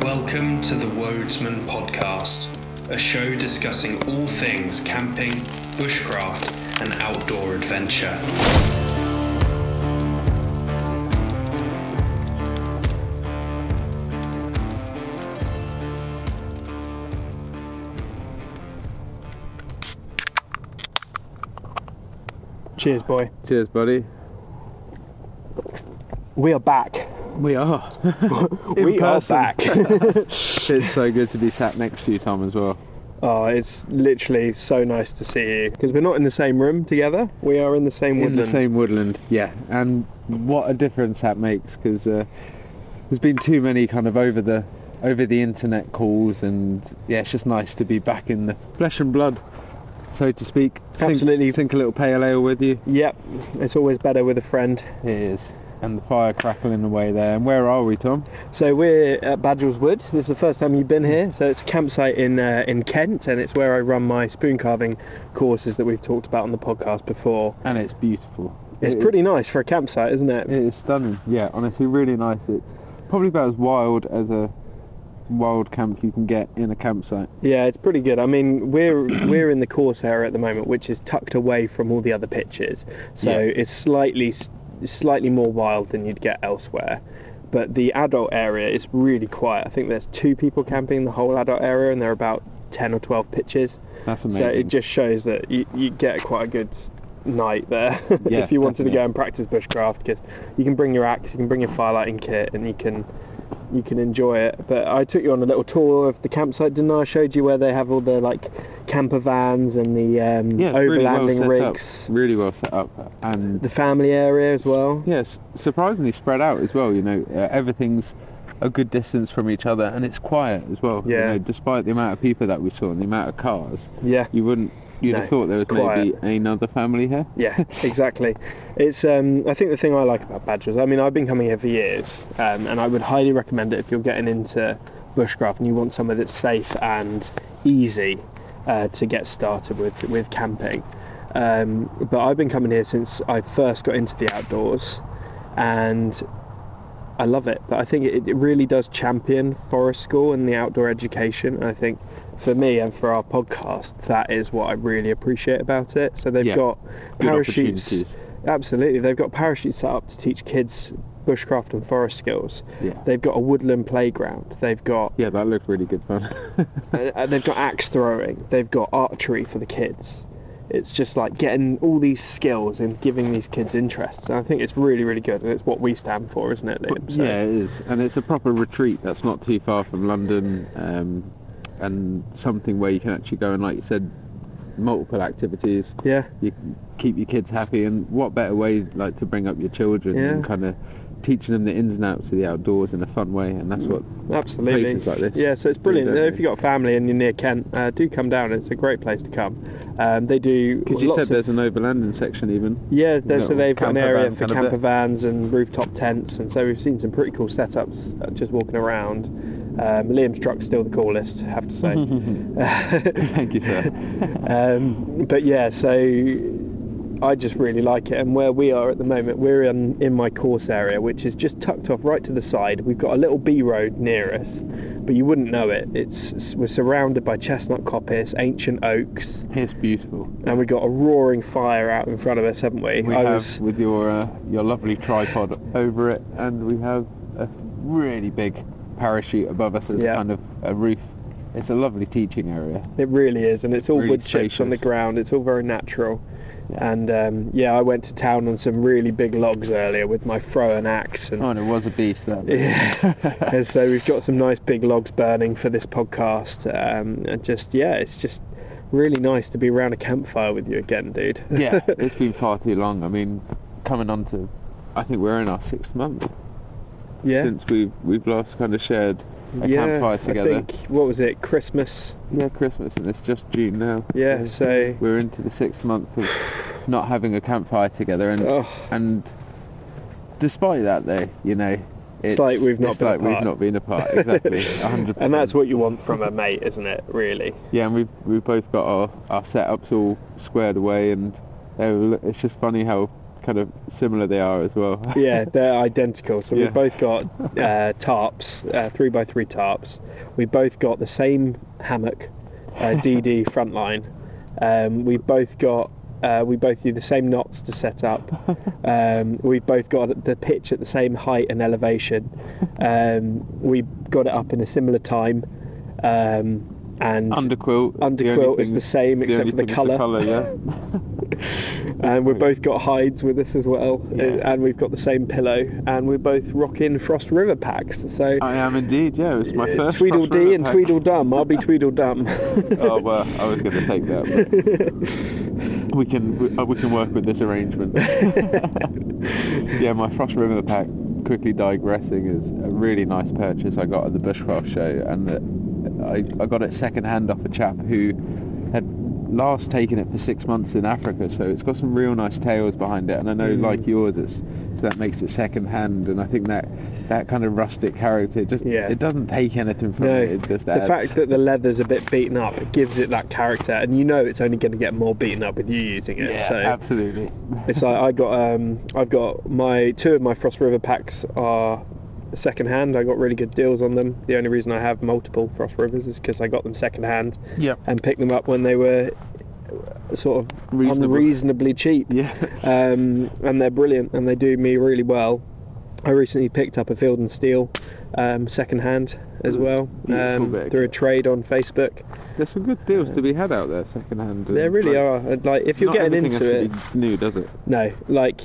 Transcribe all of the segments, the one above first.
Welcome to the Wodesman podcast, a show discussing all things camping, bushcraft, and outdoor adventure. Cheers, boy. Cheers, buddy. We are back. We are. We are back. It's so good to be sat next to you, Tom, as well. Oh, it's literally so nice to see you. Because we're not in the same room together. We are in the same woodland. In the same woodland, yeah. And what a difference that makes, because there's been too many kind of over the internet calls, and yeah, it's just nice to be back in the flesh and blood, so to speak. Absolutely. Sink a little pale ale with you. Yep, it's always better with a friend. It is. And the fire crackling away there. And where are we, Tom? So we're at Badgells Wood. This is the first time you've been here. So it's a campsite in Kent, and it's where I run my spoon carving courses that we've talked about on the podcast before. And it's beautiful. It's pretty nice for a campsite, isn't it? It is stunning. Yeah, honestly, really nice. It's probably about as wild as a wild camp you can get in a campsite. Yeah, it's pretty good. I mean, we're in the course area at the moment, which is tucked away from all the other pitches. So it's slightly more wild than you'd get elsewhere, but the adult area is really quiet. I think there's 2 people camping in the whole adult area, and there are about 10 or 12 pitches. That's amazing. So it just shows that you get quite a good night there. Yeah, if you wanted definitely. to go and practice bushcraft, because you can bring your axe, you can bring your firelighting kit, and you can enjoy it. But I took you on a little tour of the campsite, didn't I? I showed you where they have all the like camper vans and the overlanding rigs. Really well set up, and the family area as well. Yes, surprisingly spread out as well. You know, everything's a good distance from each other, and it's quiet as well. Yeah. You know, despite the amount of people that we saw and the amount of cars. Yeah. You'd have thought there was maybe another family here. Yeah, exactly. It's I think the thing I like about Badgells, I mean, I've been coming here for years, and I would highly recommend it if you're getting into bushcraft and you want somewhere that's safe and easy to get started with camping. But I've been coming here since I first got into the outdoors, and I love it. But I think it really does champion forest school and the outdoor education. And I think for me and for our podcast, that is what I really appreciate about it. So they've got parachutes. Absolutely, they've got parachutes set up to teach kids bushcraft and forest skills. Yeah. They've got a woodland playground. They've got that looked really good fun. they've got axe throwing. They've got archery for the kids. It's just like getting all these skills and giving these kids interest. And I think it's really, really good, and it's what we stand for, isn't it, Liam? So. Yeah, it is, and it's a proper retreat that's not too far from London. And something where you can actually go and, like you said, multiple activities. Yeah. You can keep your kids happy, and what better way like to bring up your children and kind of teaching them the ins and outs of the outdoors in a fun way, and that's what places like this. Yeah, so it's brilliant. If you've got a family and you're near Kent, do come down. It's a great place to come. They do. Because you said there's an overlanding section even. Yeah, so they've got an area for camper vans and rooftop tents, and so we've seen some pretty cool setups just walking around. Liam's truck's still the coolest, I have to say. Thank you, sir. But yeah, so I just really like it, and where we are at the moment, we're in my course area, which is just tucked off right to the side. We've got a little B road near us, but you wouldn't know it. We're surrounded by chestnut coppice, ancient oaks. It's beautiful, and we've got a roaring fire out in front of us, haven't we? We have with your lovely tripod over it, and we have a really big parachute above us as kind of a roof. It's a lovely teaching area. It really is, and it's all really wood spacious. chips on the ground. It's all very natural. Yeah. And I went to town on some really big logs earlier with my throw and axe. And it was a beast, that. Yeah. And so we've got some nice big logs burning for this podcast. And it's just really nice to be around a campfire with you again, dude. Yeah, it's been far too long. I mean, coming on to, I think we're in our 6th month. Yeah. Since we've last kind of shared a campfire together. I think, what was it, Christmas? Yeah, Christmas, and it's just June now. Yeah, so we're into the 6th month of not having a campfire together, and despite that, though, you know, it's like we've not been apart. Exactly, 100%. And that's what you want from a mate, isn't it? Really. Yeah, and we've both got our setups all squared away, and it's just funny how kind of similar they are as well. Yeah, they're identical. So Yeah. we've both got tarps, 3x3 tarps. We both got the same hammock, DD frontline. We both do the same knots to set up. We've both got the pitch at the same height and elevation. We got it up in a similar time. And underquilt is the same except for the colour. Yeah. And we've both got hides with us as well, and we've got the same pillow, and we're both rocking Frost River packs. So I am indeed. Yeah, it's my first Tweedledee and Tweedledum. I'll be Tweedledum. Oh well, I was going to take that. But we can work with this arrangement. Yeah, my Frost River pack. Quickly digressing, is a really nice purchase I got at the Bushcraft show, and I got it second hand off a chap who had last taken it for 6 months in Africa, so it's got some real nice tales behind it, and I know like yours so that makes it second hand, and I think that kind of rustic character it doesn't take anything from it, it just adds. The fact that the leather's a bit beaten up, it gives it that character, and you know it's only going to get more beaten up with you using it. Yeah, so absolutely. It's like I've got my two of my Frost River packs are second hand. I got really good deals on them. The only reason I have multiple Frost Rivers is because I got them second hand and picked them up when they were sort of unreasonably cheap. And they're brilliant, and they do me really well. I recently picked up a Field and Steel second hand as well through a trade on Facebook. There's some good deals to be had out there second hand. There really are. Like if you're getting into it, has to be new, does it? No, like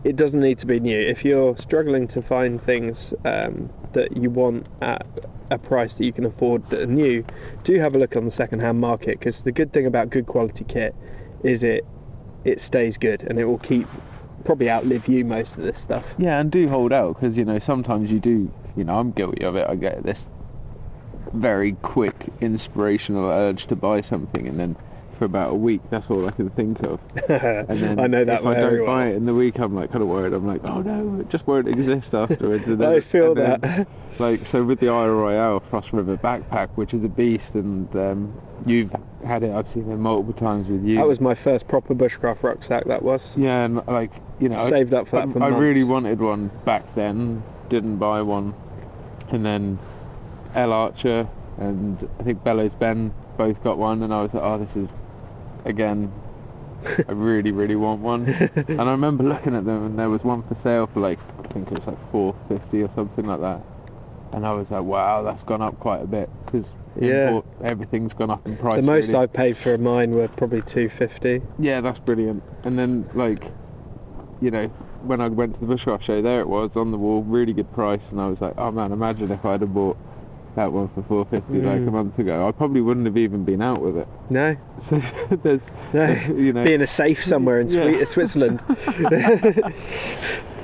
it doesn't need to be new. If you're struggling to find things that you want at a price that you can afford that are new, do have a look on the second hand market, because the good thing about good quality kit is it stays good, and it will probably outlive you most of this stuff. Yeah, and do hold out, because sometimes you do, I'm guilty of it. I get this very quick inspirational urge to buy something, and then for about a week that's all I can think of. And then I know that if I don't buy it in the week, I'm like kind of worried. I'm like, oh no, it just won't exist afterwards. And then, I feel that. Like, so with the Isle Royale Frost River backpack, which is a beast, and you've had it, I've seen it multiple times with you. That was my first proper Bushcraft rucksack, that was. Yeah, and like, saved up for that for months. I really wanted one back then, didn't buy one. And then El Archer and I think Bellows Ben both got one, and I was like, oh, this is, again, I really, really want one. And I remember looking at them, and there was one for sale for like, I think it was like $4.50 or something like that. And I was like, wow, that's gone up quite a bit, because everything's gone up in price. The most really. I paid for mine were probably $2.50. Yeah, that's brilliant. And then, like, when I went to the Bushcraft show, there it was on the wall, really good price, and I was like, oh man, imagine if I'd have bought that one for $4.50 like a month ago. I probably wouldn't have even been out with it. No. So there's, being a safe somewhere in Switzerland.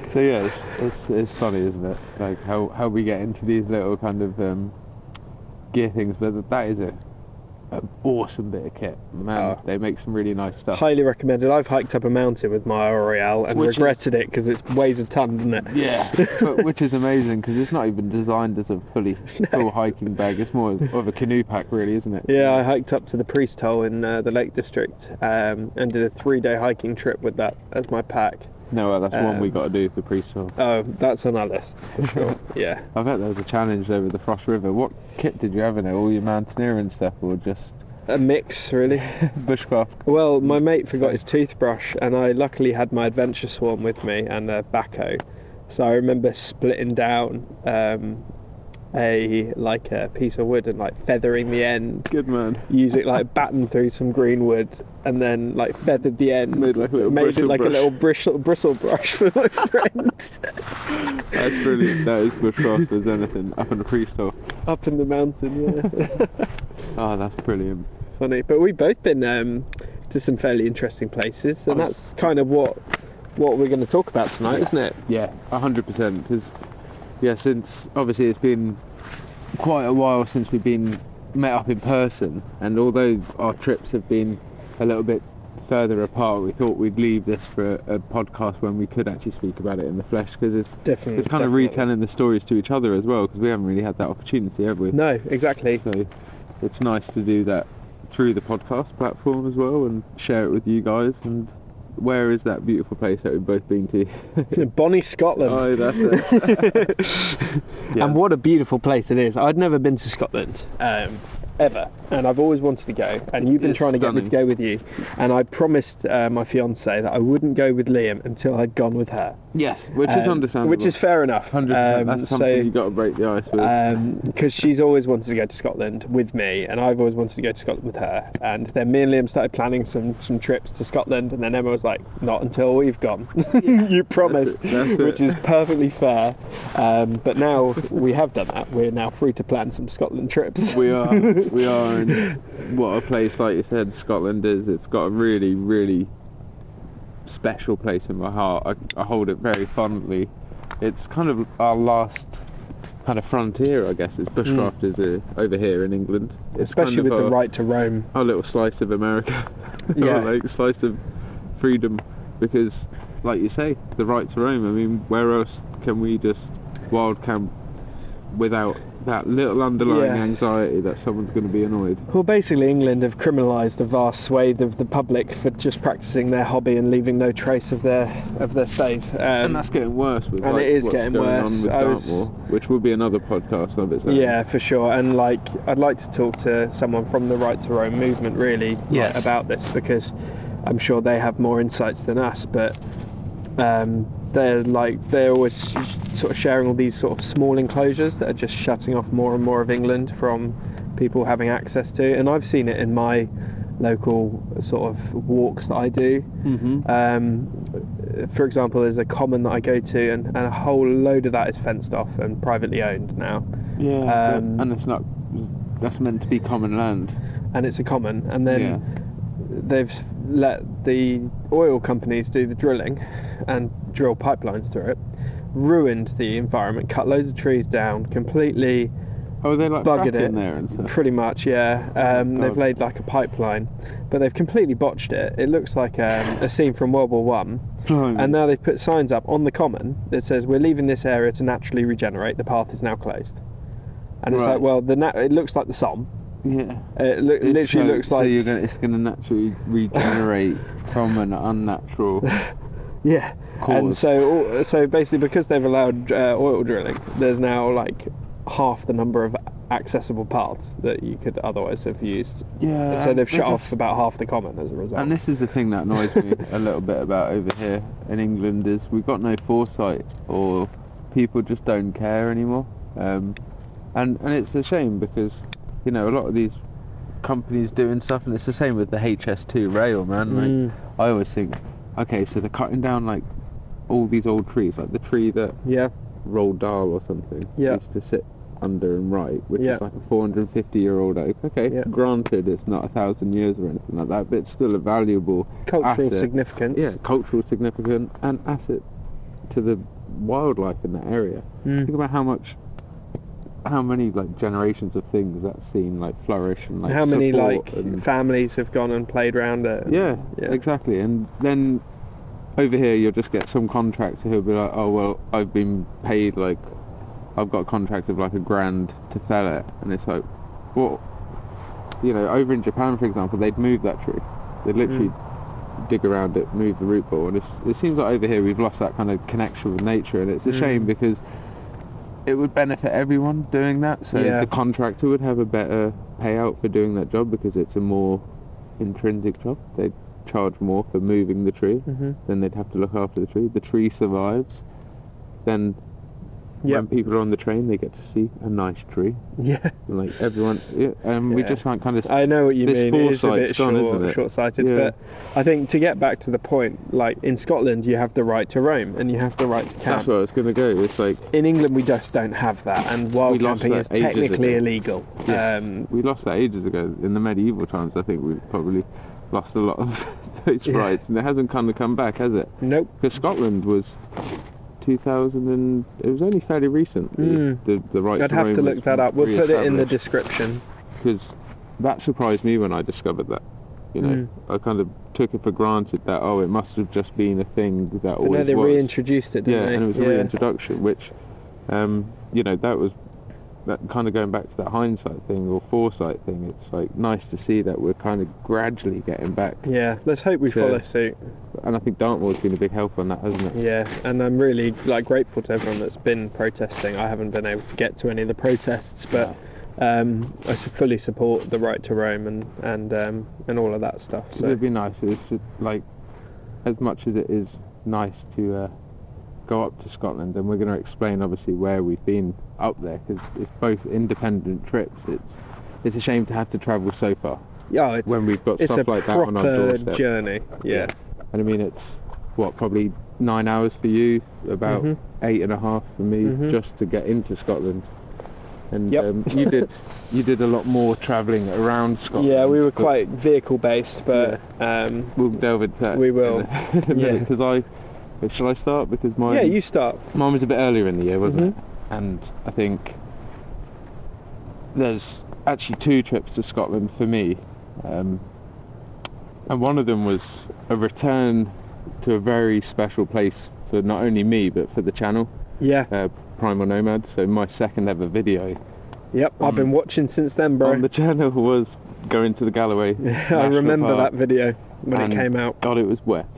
So yeah, it's funny, isn't it? Like how we get into these little kind of gear things, but that is an awesome bit of kit, man. They make some really nice stuff. Highly recommended. I've hiked up a mountain with my Royale and regretted it, because it weighs a ton, doesn't it? Yeah, but which is amazing, because it's not even designed as a full hiking bag. It's more of a canoe pack, really, isn't it? Yeah, I hiked up to the Priest Hole in the Lake District and did a 3-day hiking trip with that as my pack. No, well, that's one we got to do for Priest Hole. Oh, that's on our list for sure. Yeah. I bet there was a challenge over the Frost River. What kit did you have in it? All your mountaineering stuff, or just a mix, really? Bushcraft. Well, my mate forgot his toothbrush, and I luckily had my Adventure Swarm with me and a backhoe. So I remember splitting down a piece of wood and like feathering the end. Good man. Using batten through some green wood, and then feathered the end. Made it like a little bristle brush for my friends. That's brilliant. That is Bushcraft as anything. Up in the Priest Hole. Up in the mountain, yeah. Oh, that's brilliant. Funny, but we've both been to some fairly interesting places, and that's kind of what we're going to talk about tonight, isn't it? Yeah, 100%. Because since obviously it's been quite a while since we've been met up in person, and although our trips have been a little bit further apart, we thought we'd leave this for a podcast when we could actually speak about it in the flesh, because it's kind of retelling the stories to each other as well, because we haven't really had that opportunity, have we? No, exactly. So it's nice to do that through the podcast platform as well, and share it with you guys. And where is that beautiful place that we've both been to? Bonnie, Scotland. Oh, that's it. Yeah. And what a beautiful place it is. I'd never been to Scotland ever, and I've always wanted to go, and you've been trying to get me to go with you, and I promised my fiancée that I wouldn't go with Liam until I'd gone with her. Yes, which is understandable. Which is fair enough. 100%. That's something you've got to break the ice with. Because she's always wanted to go to Scotland with me, and I've always wanted to go to Scotland with her. And then me and Liam started planning some trips to Scotland, and then Emma was like, not until we've gone. You promised, That's it. which is perfectly fair. But now we have done that. We're now free to plan some Scotland trips. We are, and what a place, like you said, Scotland is. It's got a really, really special place in my heart. I hold it very fondly. It's kind of our last kind of frontier, I guess. It's Bushcraft is over here in England. It's Especially kind of with the right to roam. Our little slice of America. Yeah. Or like slice of freedom, because like you say, the right to roam. I mean, where else can we just wild camp without that little underlying anxiety that someone's going to be annoyed? Well, basically England have criminalised a vast swathe of the public for just practising their hobby and leaving no trace of their stays. And that's getting worse with and like, it is what's getting going worse. on with Dartmoor, which will be another podcast of its own. Yeah, for sure. And like, I'd like to talk to someone from the Right to Roam movement really about this, because I'm sure they have more insights than us, but they're always sort of sharing all these sort of small enclosures that are just shutting off more and more of England from people having access to. And I've seen it in my local sort of walks that I do. For example, there's a common that I go to, and a whole load of that is fenced off and privately owned now. Yeah, and it's not. That's meant to be common land. And it's a common, and then they've let the oil companies do the drilling and drill pipelines through it, ruined the environment, cut loads of trees down, completely they like buggered it in there and stuff. Pretty much, yeah. They've laid like a pipeline, but they've completely botched it. It looks like a scene from World War One. And now they've put signs up on the common that says, we're leaving this area to naturally regenerate, the path is now closed. And it's like, well, it looks like the Somme. Yeah, it literally looks like. So it's going to naturally regenerate from an unnatural. Yeah, cause. And so basically, because they've allowed oil drilling, there's now like half the number of accessible paths that you could otherwise have used. Yeah. And so they've shut off about half the common as a result. And this is the thing that annoys me a little bit about over here in England, is we've got no foresight, or people just don't care anymore. And it's a shame, because a lot of these companies doing stuff, and it's the same with the HS2 rail, man. Like, I always think, okay, so they're cutting down like all these old trees, like the tree that Roald Dahl or something used to sit under and write, which is like a 450-year-old oak. Okay, granted, it's not 1,000 years or anything like that, but it's still a valuable cultural asset. Significance. Yeah, cultural significance and asset to the wildlife in that area. Think about how many like generations of things that's seen like flourish, and like how many like families have gone and played around it. Yeah, exactly. And then over here you'll just get some contractor who'll be like, oh well, I've been paid, like I've got a contract of like $1,000 to fell it, and it's like, well, over in Japan, for example, they'd move that tree. They'd literally dig around it, move the root ball, and it seems like over here we've lost that kind of connection with nature, and it's a shame, because it would benefit everyone doing that. So the contractor would have a better payout for doing that job, because it's a more intrinsic job. They'd charge more for moving the tree, then they'd have to look after the tree. The tree survives, then when people are on the train, they get to see a nice tree. Yeah. Like everyone, we just can't kind of. I know what you mean. It's a bit gone, short-sighted, but I think to get back to the point, like in Scotland, you have the right to roam and you have the right to camp. That's where I was going to go. It's like in England, we just don't have that, and wild camping is technically illegal. Yeah. We lost that ages ago. In the medieval times, I think we probably lost a lot of those rights, and it hasn't kind of come back, has it? Nope. Because Scotland was 2000, and it was only fairly recent. The rights. I'd have to look that up. We'll put it in the description. Because that surprised me when I discovered that. I kind of took it for granted that it must have just been a thing that always was. No, they reintroduced it, didn't they? And it was a reintroduction, which that was that kind of going back to that hindsight thing or foresight thing, it's like nice to see that we're kind of gradually getting back. Yeah, let's hope we follow suit. And I think Dartmoor's been a big help on that, hasn't it? Yeah, and I'm really grateful to everyone that's been protesting. I haven't been able to get to any of the protests, but I fully support the right to roam and all of that stuff. So it'd be nice. It's like, as much as it is nice to go up to Scotland, and we're going to explain obviously where we've been up there, because it's both independent trips. It's a shame to have to travel so far. Yeah, when we've got stuff like that on our doorstep. It's a proper journey. Yeah. And I mean, it's probably 9 hours for you, about 8.5 for me, just to get into Scotland. And you did a lot more travelling around Scotland. Yeah, we were quite vehicle based, but we'll delve into that. We will. In a minute, because shall I start? Because you start. Mine was a bit earlier in the year, wasn't it? And I think there's actually 2 trips to Scotland for me, and one of them was a return to a very special place for not only me but for the channel. Primal Nomad. So my second ever video. I've been watching since then, bro. On the channel was going to the Galloway. I remember that video when it came out. God, it was wet.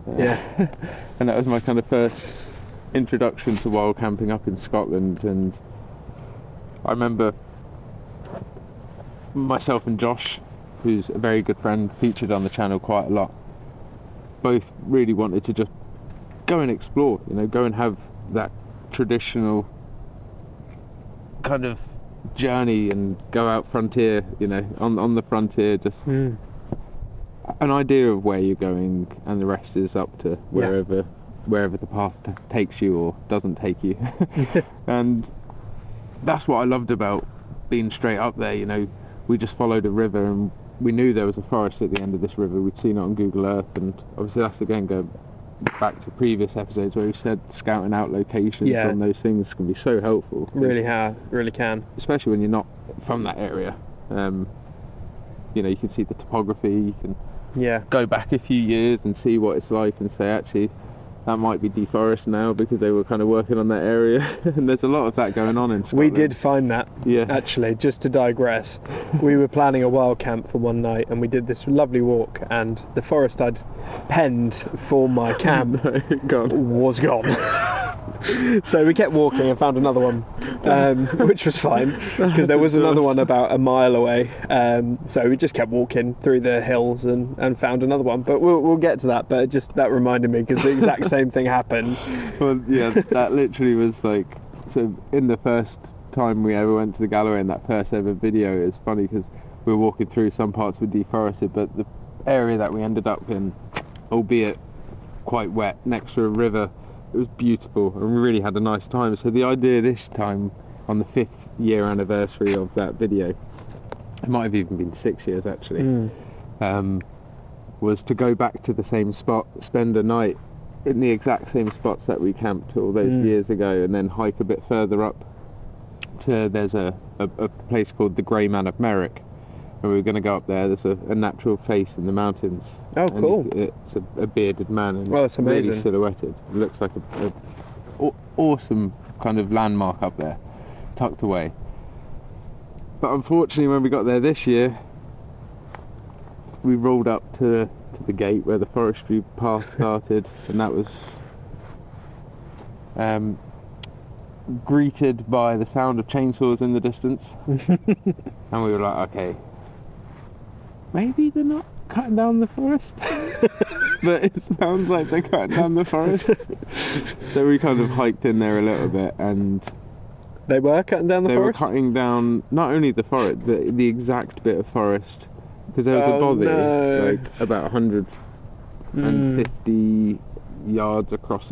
And that was my kind of first introduction to wild camping up in Scotland. And I remember myself and Josh, who's a very good friend, featured on the channel quite a lot, both really wanted to just go and explore, go and have that traditional kind of journey and go out frontier, on the frontier, just an idea of where you're going, and the rest is up to wherever the path takes you or doesn't take you. And that's what I loved about being straight up there. We just followed a river, and we knew there was a forest at the end of this river. We'd seen it on Google Earth, and obviously that's again go back to previous episodes where we said scouting out locations on those things can be so helpful. Really can. Especially when you're not from that area. You can see the topography, you can go back a few years and see what it's like and say, actually, that might be deforested now because they were kind of working on that area. And there's a lot of that going on in Scotland. We did find that, actually, just to digress. We were planning a wild camp for one night, and we did this lovely walk, and the forest I'd penned for my camp was gone. So we kept walking and found another one, which was fine, because there was another one about a mile away. So we just kept walking through the hills and found another one. But we'll get to that. But that reminded me, because the exact same thing happened. Well, yeah, that literally was like, so in the first time we ever went to the Galloway in that first ever video, it's funny because we were walking through, some parts were deforested, but the area that we ended up in, albeit quite wet, next to a river, it was beautiful, and we really had a nice time. So the idea this time, on the 5th year anniversary of that video, it might have even been 6 years actually, was to go back to the same spot, spend a night in the exact same spots that we camped all those years ago, and then hike a bit further up to, there's a place called the Grey Man of Merrick, and we were going to go up there. There's a natural face in the mountains. Oh, cool. It's a bearded man, and it's amazing. Really silhouetted. It looks like a awesome kind of landmark up there, tucked away. But unfortunately, when we got there this year, we rolled up to the gate where the forestry path started, and that was greeted by the sound of chainsaws in the distance. And we were like, okay, maybe they're not cutting down the forest. But it sounds like they're cutting down the forest. So we kind of hiked in there a little bit, and they were cutting down the forest? They were cutting down not only the forest, the exact bit of forest, because there was a bothy like about 150 yards across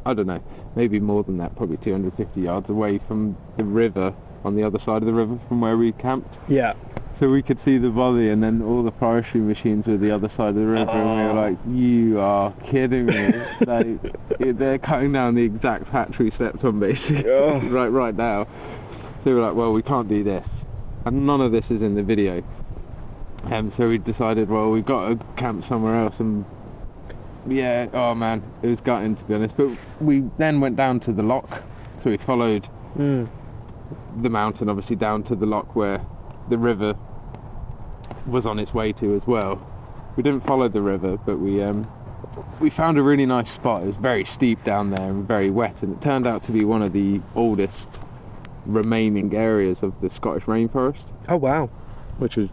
I don't know, maybe more than that, probably 250 yards away from the river, on the other side of the river from where we camped. Yeah. So we could see the bothy, and then all the forestry machines were the other side of the river, and we were like, you are kidding me. Like, they're cutting down the exact patch we slept on, basically, right now. So we were like, well, we can't do this. And none of this is in the video. So we decided, well, we've got to camp somewhere else, and yeah, oh man, it was gutting, to be honest. But we then went down to the loch, so we followed the mountain, obviously down to the loch where the river was on its way to as well. We didn't follow the river, but we found a really nice spot. It was very steep down there and very wet, and it turned out to be one of the oldest remaining areas of the Scottish rainforest. Oh wow. Which was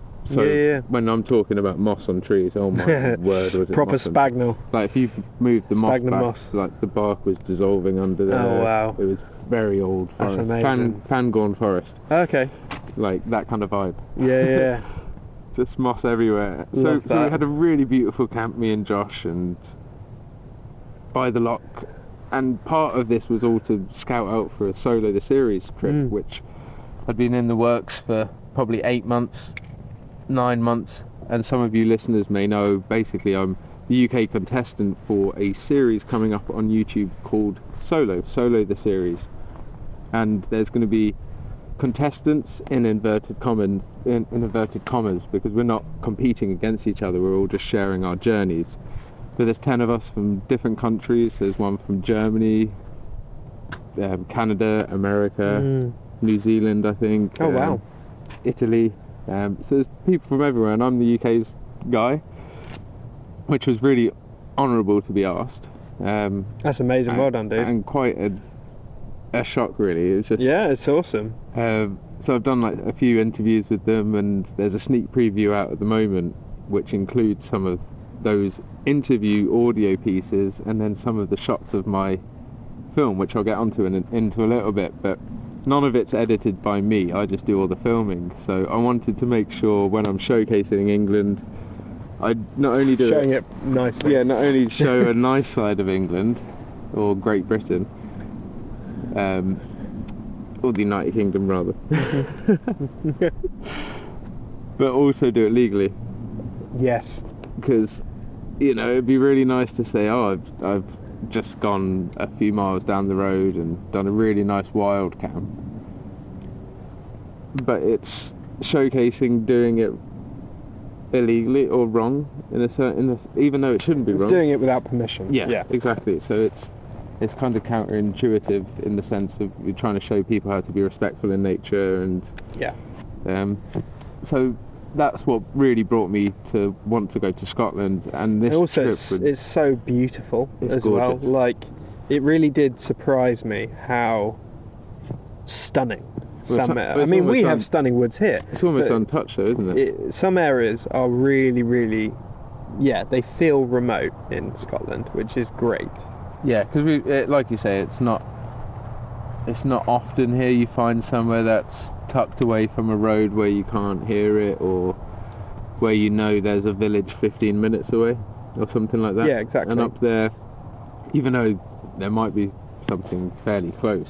when I'm talking about moss on trees, oh my word, was it proper sphagnum. Like if you moved the moss back, moss. like the bark was dissolving under there. Oh wow. It was very old forest. That's amazing. Fangorn forest. Okay. Like that kind of vibe. Yeah. Just moss everywhere. So we had a really beautiful camp, me and Josh, and by the loch. And part of this was all to scout out for a Solo the Series trip, which had been in the works for probably 8 months, 9 months. And some of you listeners may know, basically I'm the UK contestant for a series coming up on YouTube called Solo the Series. And there's going to be contestants in inverted commas, because we're not competing against each other, we're all just sharing our journeys. But there's 10 of us from different countries. There's one from Germany, Canada, America, New Zealand, I think. Oh wow. Italy. So there's people from everywhere, and I'm the UK's guy, which was really honourable to be asked. That's amazing. Well done, dude. And quite a shock, really. It was just, yeah, it's awesome. So I've done like a few interviews with them, and there's a sneak preview out at the moment, which includes some of those interview audio pieces and then some of the shots of my film, which I'll get onto into a little bit, but none of it's edited by me. I just do all the filming. So I wanted to make sure when I'm showcasing England, I not only do showing it nicely. Yeah, not only show a nice side of England or Great Britain, or the United Kingdom rather, but also do it legally. Yes. Because, you know, it'd be really nice to say, oh, I've just gone a few miles down the road and done a really nice wild camp. But it's showcasing doing it illegally or wrong even though it shouldn't be wrong. It's doing it without permission. Yeah, exactly. So it's kind of counterintuitive in the sense of you're trying to show people how to be respectful in nature, and so that's what really brought me to want to go to Scotland. And this also trip it's so beautiful as gorgeous. well. Like, it really did surprise me how stunning I mean, we have stunning woods here. It's almost untouched though, isn't it? Some areas are really, really, they feel remote in Scotland, which is great. Yeah, because like you say, it's not often here you find somewhere that's tucked away from a road where you can't hear it, or where you know there's a village 15 minutes away or something like that. Yeah, exactly. And up there, even though there might be something fairly close,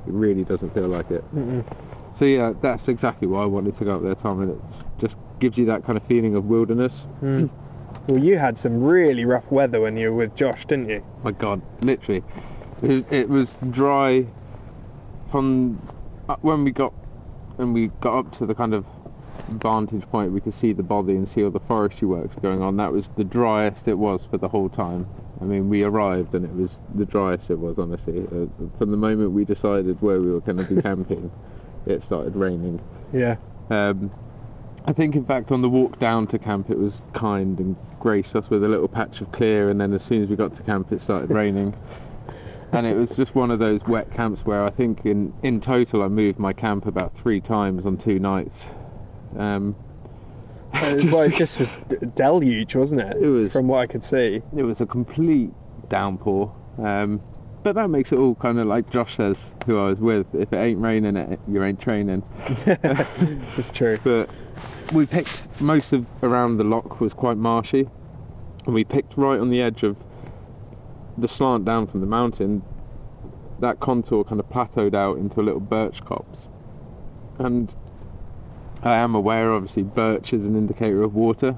it really doesn't feel like it. Mm-mm. So yeah, that's exactly why I wanted to go up there, Tom, and it just gives you that kind of feeling of wilderness. Well, you had some really rough weather when you were with Josh, didn't you? My God, literally. It was dry from when we got up to the kind of vantage point. We could see the body and see all the forestry works going on. That was the driest it was for the whole time. I mean, we arrived and it was the driest it was, honestly. From the moment we decided where we were going to be camping, it started raining. Yeah. I think, in fact, on the walk down to camp, it was kind and graced us with a little patch of clear, and then as soon as we got to camp, it started raining. And it was just one of those wet camps where I think in total I moved my camp about 3 times on 2 nights. It just was deluge, wasn't it? It was, from what I could see. It was a complete downpour. But that makes it all kind of like Josh says, who I was with. If it ain't raining, you ain't training. It's true. But we picked most of around the loch was quite marshy, and we picked right on the edge of the slant down from the mountain. That contour kind of plateaued out into a little birch copse, and I am aware, obviously, birch is an indicator of water.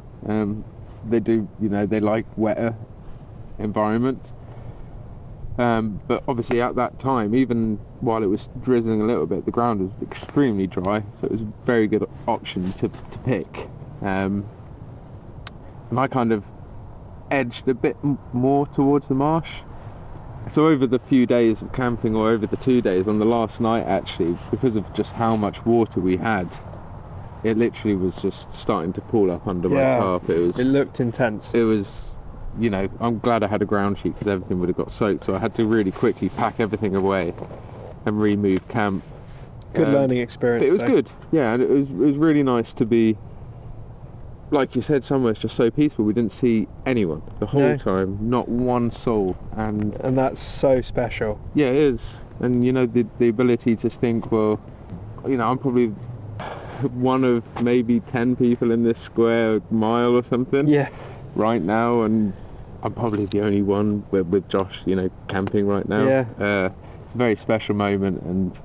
They do, they like wetter environments. But obviously at that time, even while it was drizzling a little bit, the ground was extremely dry, so it was a very good option to pick. And I kind of edged a bit more towards the marsh, So over the few days of camping, or over the 2 days, on the last night actually, because of just how much water we had, it literally was just starting to pool up under my tarp. It looked intense. It was, you know, I'm glad I had a ground sheet because everything would have got soaked, so I had to really quickly pack everything away and remove camp. Good learning experience. But it was good, yeah, and it was really nice to be, like you said, somewhere it's just so peaceful. We didn't see anyone the whole time, not one soul, and that's so special. Yeah, it is. And you know, the ability to think, well, you know, I'm probably one of maybe 10 people in this square mile or something. Yeah. Right now, and I'm probably the only one with Josh, you know, camping right now. Yeah. It's a very special moment, and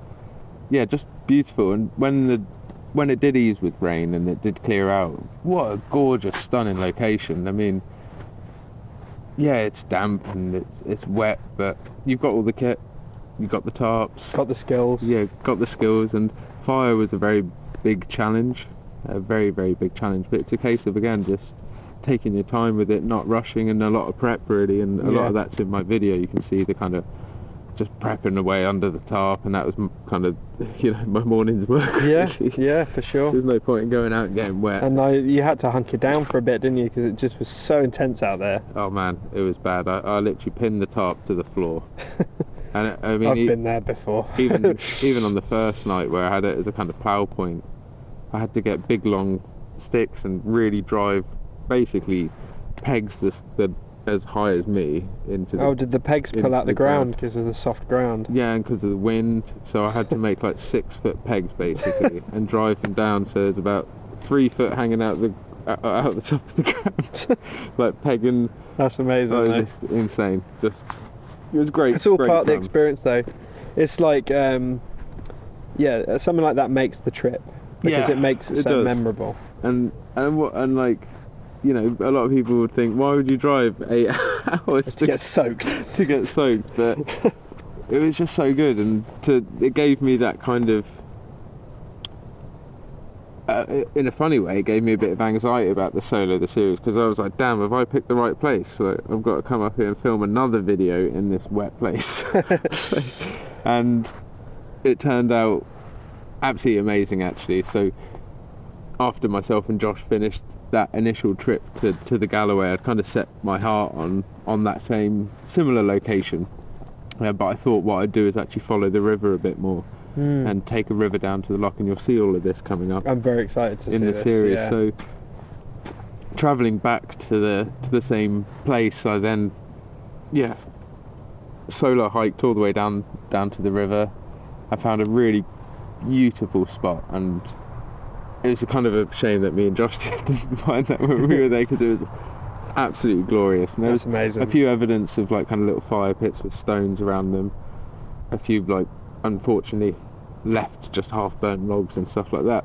yeah, just beautiful. And when it did ease with rain and it did clear out, what a gorgeous, stunning location. I mean, yeah, it's damp and it's wet, but you've got all the kit, you've got the tarps, got the skills. Yeah, got the skills. And fire was a very big challenge, a very, very big challenge. But it's a case of, again, just taking your time with it, not rushing, and a lot of prep really. And a lot of that's in my video. You can see the kind of just prepping away under the tarp, and that was kind of, you know, my morning's work. Yeah, for sure. There's no point in going out and getting wet. And you had to hunker down for a bit, didn't you? Because it just was so intense out there. Oh man, it was bad. I literally pinned the tarp to the floor. And I mean, I've been there before. even on the first night where I had it as a kind of plough point, I had to get big long sticks and really drive, basically pegs as high as me into the... Oh, did the pegs pull out the ground because of the soft ground? Yeah, and because of the wind. So I had to make like 6 foot pegs basically and drive them down, so there's about 3 foot hanging out the top of the ground. Like pegging. That's amazing. It was just insane. It was great. It's all great part of the fun. experience though. It's like, something like that makes the trip because it makes it so memorable. And like, you know, a lot of people would think, why would you drive 8 hours to get soaked? To get soaked, but it was just so good, and it gave me that kind of, in a funny way, it gave me a bit of anxiety about the series, because I was like, damn, have I picked the right place? So I've got to come up here and film another video in this wet place. And it turned out absolutely amazing, actually. So after myself and Josh finished that initial trip to the Galloway, I'd kind of set my heart on that similar location, but I thought what I'd do is actually follow the river a bit more and take a river down to the loch, and you'll see all of this coming up. I'm very excited to see in the this, series. yeah. So travelling back to the same place, I then solo hiked all the way down to the river. I found a really beautiful spot, and it was a kind of a shame that me and Josh didn't find that when we were there, because it was absolutely glorious. And there was amazing. A few evidence of like kind of little fire pits with stones around them. A few, like, unfortunately left just half burnt logs and stuff like that.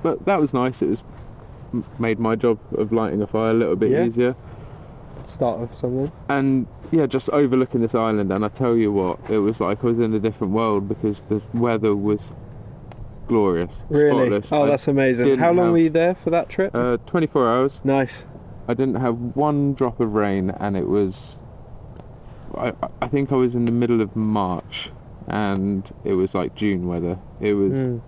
But that was nice. It was made my job of lighting a fire a little bit easier. Start of something. And yeah, just overlooking this island, and I tell you what, it was like I was in a different world, because the weather was glorious. Really? Spotless. Oh, that's amazing. How long were you there for that trip? 24 hours. Nice. I didn't have one drop of rain, and it was, I think I was in the middle of March, and it was like June weather. It was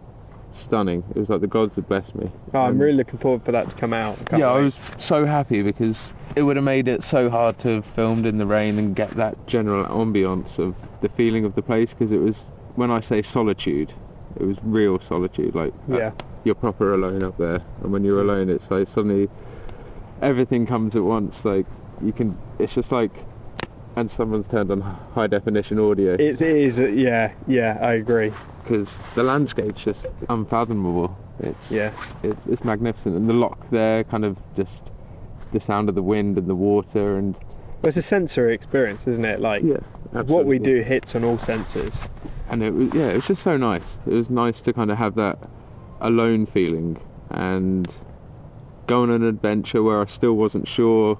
stunning. It was like the gods had blessed me. Oh, I'm really looking forward for that to come out. Yeah, I was so happy, because it would have made it so hard to have filmed in the rain and get that general ambience of the feeling of the place, because it was, when I say solitude, it was real solitude. Like, you're proper alone up there, and when you're alone, it's like suddenly everything comes at once. Like, it's just like, and someone's turned on high definition audio. It is, yeah, I agree. Because the landscape's just unfathomable. It's magnificent, and the loch there, kind of just the sound of the wind and the water, and it's a sensory experience, isn't it? Like, what we do hits on all senses. And it was just so nice. It was nice to kind of have that alone feeling and go on an adventure where I still wasn't sure.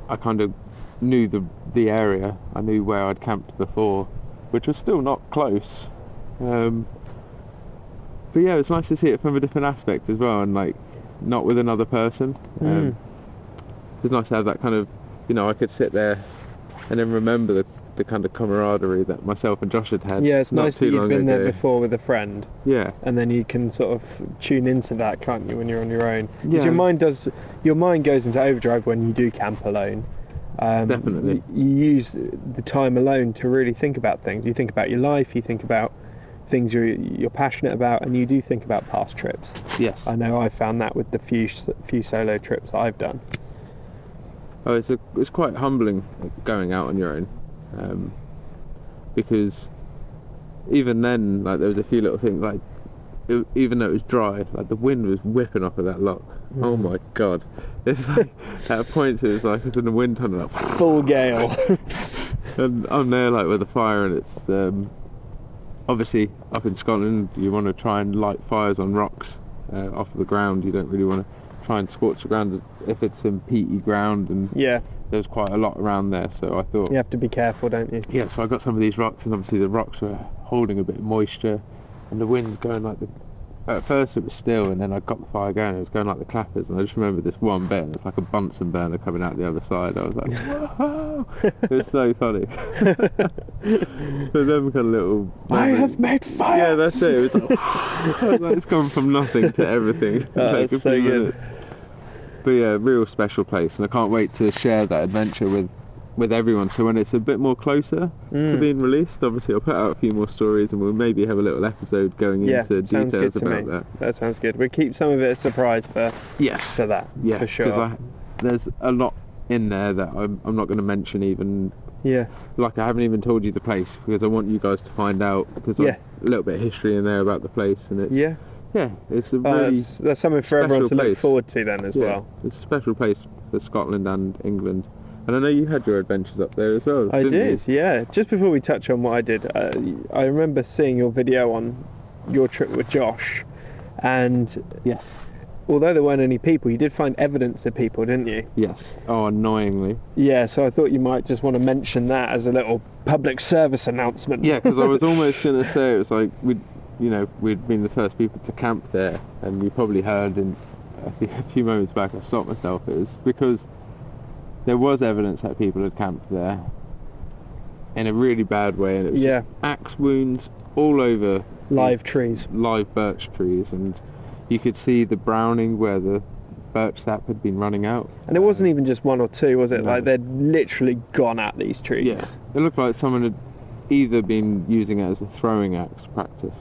I kind of knew the area. I knew where I'd camped before, which was still not close. But yeah, it's nice to see it from a different aspect as well, and like not with another person. It was nice to have that kind of, you know, I could sit there and then remember the kind of camaraderie that myself and Josh had. Yeah, it's not nice too that you've long been there ago. before with a friend. Yeah. And then you can sort of tune into that, can't you, when you're on your own? Because Yeah. your mind goes into overdrive when you do camp alone. Definitely. You use the time alone to really think about things. You think about your life, you think about things you're passionate about, and you do think about past trips. Yes. I know I found that with the few solo trips that I've done. Oh, it's quite humbling going out on your own, because even then, like, there was a few little things, like even though it was dry, like the wind was whipping off of that lock. Oh my god! It's like at points it was like it's in the wind tunnel, like, Full gale. and I'm there like with a fire, and it's obviously up in Scotland you want to try and light fires on rocks off the ground. You don't really want to try and scorch the ground if it's some peaty ground, and Yeah. there's quite a lot around there, so I thought You have to be careful, don't you? yeah, so I got some of these rocks, and obviously the rocks were holding a bit of moisture, and the wind's going like at first it was still, and then I got the fire going, it was going like the clappers, and I just remember this one bit, and it's like a Bunsen burner coming out the other side. I was like, whoa! It was so funny. But them kind of little I have made fire! yeah, that's it. It was like, it's gone from nothing to everything. Like That's so good. But yeah, real special place, and I can't wait to share that adventure with everyone. So when it's a bit more closer to being released, obviously I'll put out a few more stories, and we'll maybe have a little episode going into sounds good details to about me. that. That sounds good. We'll keep some of it a surprise for that. Yeah, for sure. because there's a lot in there that I'm not going to mention even. Yeah. Like, I haven't even told you the place because I want you guys to find out, because Yeah. a little bit of history in there about the place, and it's Yeah. it's a really That's something for everyone to special look place. forward to then as well. It's a special place for Scotland and England. And I know you had your adventures up there as well. I didn't did, yeah. Just before we touch on what I did, I remember seeing your video on your trip with Josh, and you? Yes. although there weren't any people, you did find evidence of people, didn't you? Yes. Oh, annoyingly. Yeah, so I thought you might just want to mention that as a little public service announcement. Yeah, because I was almost going to say, it was like we'd been the first people to camp there, and you probably heard in a few moments back I stopped myself. It was because there was evidence that people had camped there in a really bad way, and it was just axe wounds all over Live trees. live birch trees, and you could see the browning where the birch sap had been running out. And it wasn't even just one or two, was it? No. Like, they'd literally gone at these trees. Yeah, it looked like someone had either been using it as a throwing axe practice,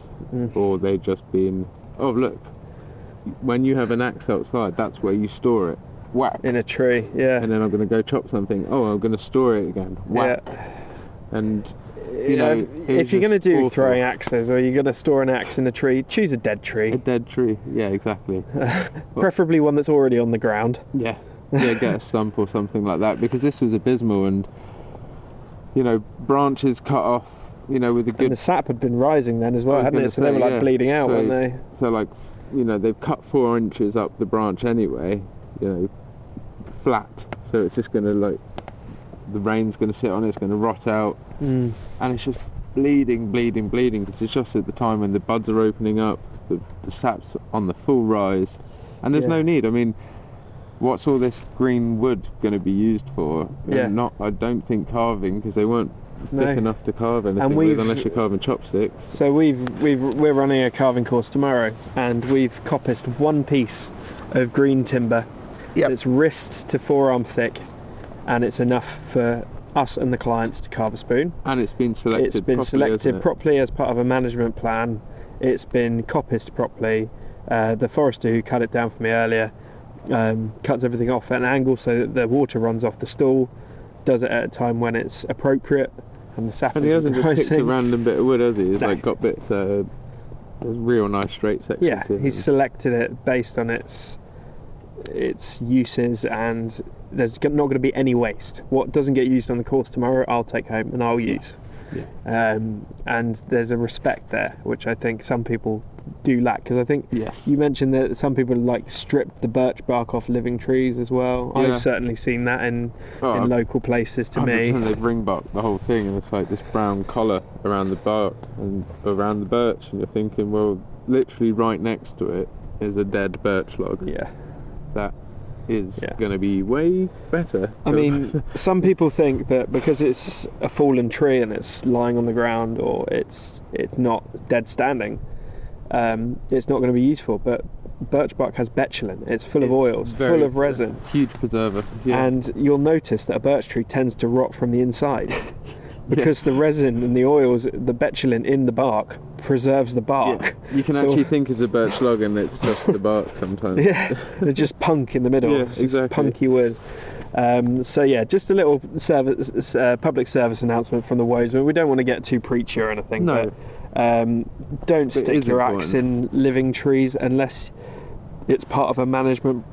or they'd just been, oh look, when you have an axe outside, that's where you store it. Whack. In a tree, yeah. And then I'm going to go chop something. Oh, I'm going to store it again. Whack. Yeah. And you know, it was if you're going to just do awful. throwing axes, or you're going to store an axe in a tree, choose a dead tree. A dead tree. Yeah, exactly. Preferably one that's already on the ground. Yeah. Yeah, get a stump or something like that, because this was abysmal, and you know, branches cut off, you know, with a good. And the sap had been rising then as well, I was hadn't gonna it? So they say, were like yeah. bleeding out, So- weren't they? So like, you know, they've cut 4 inches up the branch anyway, you know, flat. So it's just going to, like, the rain's going to sit on it, it's going to rot out, and it's just bleeding, because it's just at the time when the buds are opening up, the sap's on the full rise, and there's Yeah. no need. I mean, what's all this green wood going to be used for? Yeah. I don't think carving, because they weren't No. thick enough to carve anything And with unless you're carving chopsticks. So we're running a carving course tomorrow, and we've coppiced one piece of green timber. Yep. It's wrist to forearm thick, and it's enough for us and the clients to carve a spoon. And it's been selected It's been properly, selected hasn't it? properly as part of a management plan. It's been coppiced properly. The forester who cut it down for me earlier cuts everything off at an angle so that the water runs off the stool, does it at a time when it's appropriate, and the sap And he isn't hasn't just picked a rising. random bit of wood, has he? He's No. like got bits. There's real nice straight sections. Yeah, to it. he's selected it based on its uses, and there's not going to be any waste. What doesn't get used on the course tomorrow, I'll take home and I'll use. Yeah. And there's a respect there, which I think some people do lack, because I think Yes. you mentioned that some people like strip the birch bark off living trees as well. Yeah. I've certainly seen that in Oh, local places to 100% me. they've ring barked the whole thing, and it's like this brown collar around the bark and around the birch, and you're thinking, well, literally right next to it is a dead birch log. Yeah. That is going to be way better. I mean, some people think that because it's a fallen tree and it's lying on the ground, or it's not dead standing, it's not going to be useful. But birch bark has betulin. It's full of oils, full of resin. Huge preserver. Yeah. And you'll notice that a birch tree tends to rot from the inside. Because the resin and the oils, the betulin in the bark preserves the bark. Yeah. You can actually think it's a birch log and it's just the bark sometimes. Yeah, it's just punk in the middle. Yeah, it's exactly. Just punky wood. So yeah, just a little public service announcement from the Wodesman. We don't want to get too preachy or anything, no. But don't stick your axe in living trees unless it's part of a management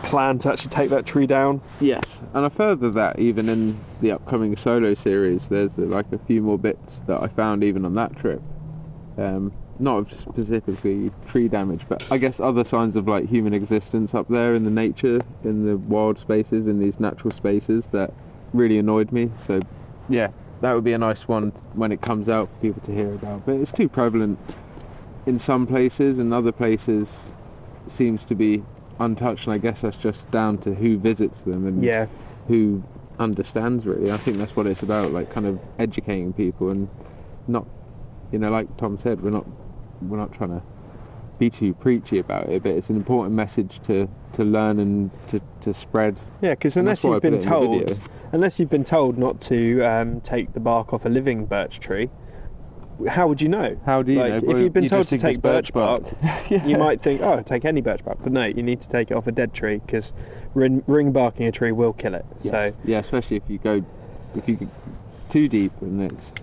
plan to actually take that tree down. Yes, and I further that even in the upcoming solo series, there's like a few more bits that I found even on that trip. Not of specifically tree damage, but I guess other signs of like human existence up there in the nature, in the wild spaces, in these natural spaces that really annoyed me. So yeah, that would be a nice one when it comes out for people to hear about. But it's too prevalent in some places, and other places seems to be untouched, and I guess that's just down to who visits them and who understands, really. I think that's what it's about, like kind of educating people, and not, like Tom said, we're not trying to be too preachy about it, but it's an important message to learn and to spread. Yeah, because unless you've been told not to take the bark off a living birch tree, how would you know? How do you know? If you've been told to take birch bark, yeah. You might think, take any birch bark, but no, you need to take it off a dead tree, because ring barking a tree will kill it. Yes. So yeah, especially if you go too deep and it's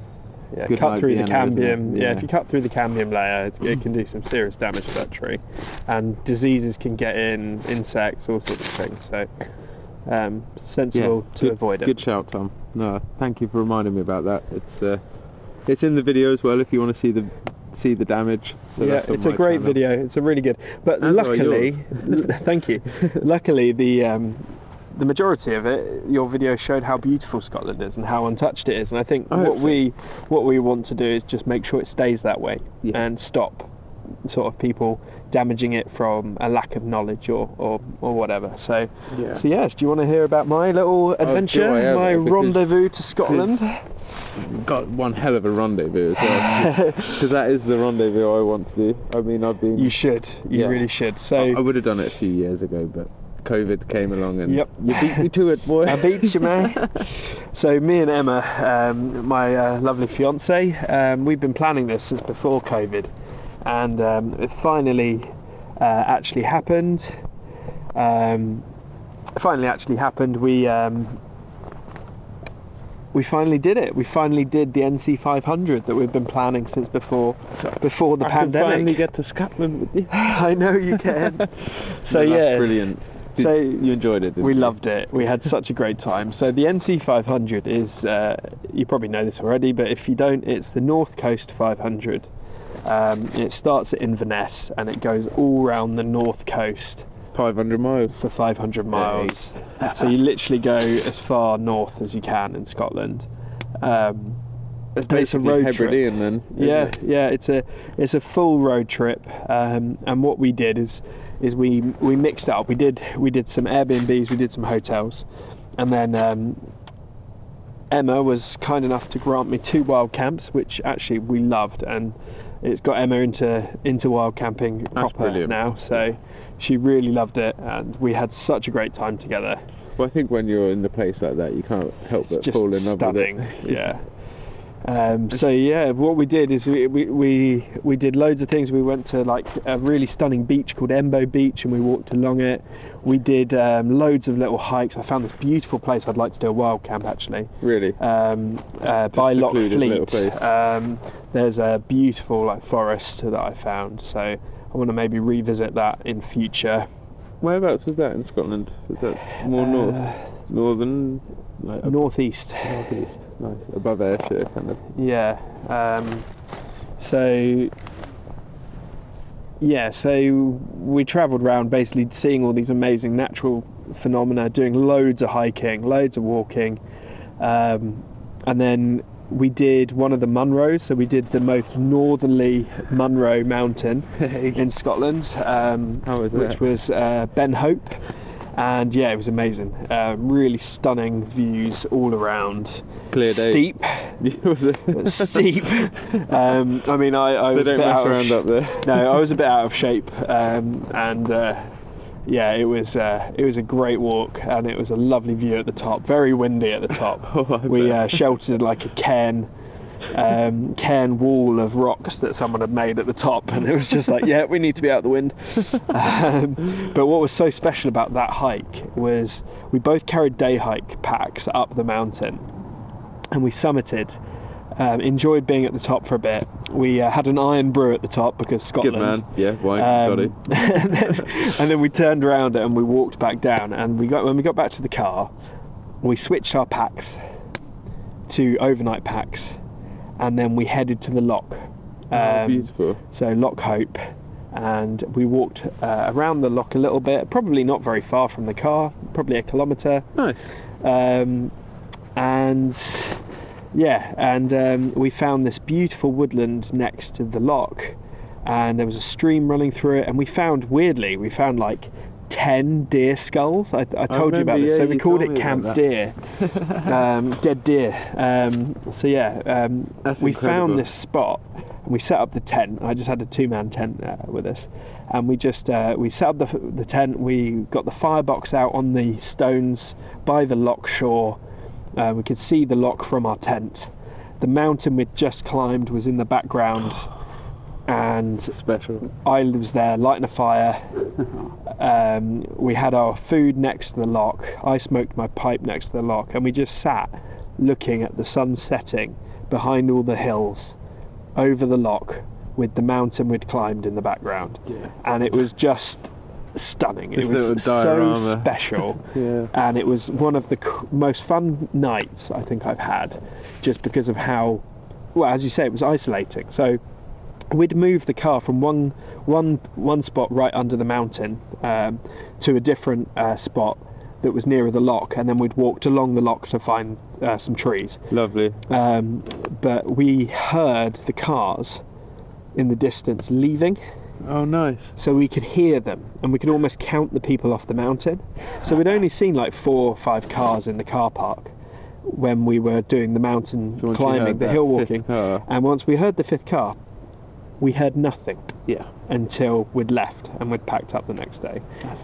cut through the cambium. Yeah, if you cut through the cambium layer, it can do some serious damage to that tree, and diseases can get in, insects, all sorts of things. So sensible to avoid it. Good shout, Tom. No, thank you for reminding me about that. It's in the video as well if you want to see the damage. So yeah, it's a great video. It's a really good. But luckily, thank you. Luckily, the majority of it, your video showed how beautiful Scotland is and how untouched it is. And I think what we want to do is just make sure it stays that way and stop sort of people damaging it from a lack of knowledge or whatever. So do you want to hear about my little adventure, my rendezvous to Scotland? Got one hell of a rendezvous as well, because that is the rendezvous I want to do. I mean, You should. You really should. So I would have done it a few years ago, but COVID came along and you beat me to it, boy. I beat you, man. So me and Emma, my lovely fiance, we've been planning this since before COVID, and it finally actually happened. We finally did it. We finally did the NC 500 that we've been planning since before the pandemic. I can finally get to Scotland with you. I know you can. So that's brilliant. So you enjoyed it, didn't you? We loved it. We had such a great time. So the NC 500 is, you probably know this already, but if you don't, it's the North Coast 500. It starts at Inverness and it goes all around the North Coast. 500 miles. For 500 miles. So you literally go as far north as you can in Scotland. It's a road trip. Then, it's a full road trip. And what we did is we mixed it up. We did some Airbnbs, we did some hotels, and then Emma was kind enough to grant me 2 wild camps, which actually we loved, and it's got Emma into wild camping proper now. So she really loved it, and we had such a great time together. Well, I think when you're in a place like that, you can't help but fall in love with it. Yeah. What we did is we did loads of things. We went to like a really stunning beach called Embo Beach, and we walked along it. We did loads of little hikes. I found this beautiful place. I'd like to do a wild camp actually. Really? By Loch Fleet. There's a beautiful forest that I found. So I want to maybe revisit that in future. Whereabouts was that in Scotland? Was that more northern? Northeast. Northeast, nice. Above Ayrshire, kind of. Yeah. So we travelled around basically seeing all these amazing natural phenomena, doing loads of hiking, loads of walking, and then we did one of the Munros. So we did the most northerly Munro mountain in Scotland, How was that? which was Ben Hope. And yeah, it was amazing. Really stunning views all around. Clear day. Steep. Was it? Steep. I mean, I was They a don't bit mess out around up there. No, I was a bit out of shape, yeah, it was a great walk, and it was a lovely view at the top. Very windy at the top. We sheltered like a cairn wall of rocks that someone had made at the top, and it was just like, yeah, we need to be out the wind. But what was so special about that hike was we both carried day hike packs up the mountain, and we summited. Enjoyed being at the top for a bit. We had an iron brew at the top because Scotland. Good man. Yeah, wine. Got it. and then we turned around and we walked back down. And when we got back to the car, we switched our packs to overnight packs, and then we headed to the loch. Beautiful. So Loch Hope, and we walked around the loch a little bit. Probably not very far from the car. Probably a kilometre. Nice. And we found this beautiful woodland next to the loch, and there was a stream running through it, and we found like 10 deer skulls. I told you about this. So we called it Camp Deer. Dead deer. We found this spot, and we set up the tent. I just had a 2-man tent with us, and we just we set up the tent. We got the firebox out on the stones by the loch shore. We could see the loch from our tent. The mountain we'd just climbed was in the background, and special. I was there lighting a fire. We had our food next to the loch. I smoked my pipe next to the loch, and we just sat looking at the sun setting behind all the hills over the loch with the mountain we'd climbed in the background. Yeah. And it was just stunning. It This was so diorama. special. Yeah. And it was one of the most fun nights I think I've had, just because of how, well, as you say, it was isolating. So we'd moved the car from one spot right under the mountain to a different spot that was nearer the loch, and then we'd walked along the loch to find some trees. Lovely. But we heard the cars in the distance leaving. Oh, nice. So we could hear them, and we could almost count the people off the mountain. So we'd only seen like 4 or 5 cars in the car park when we were doing the mountain climbing, the hill walking. And once we heard the 5th car, we heard nothing. Yeah. Until we'd left and we'd packed up the next day.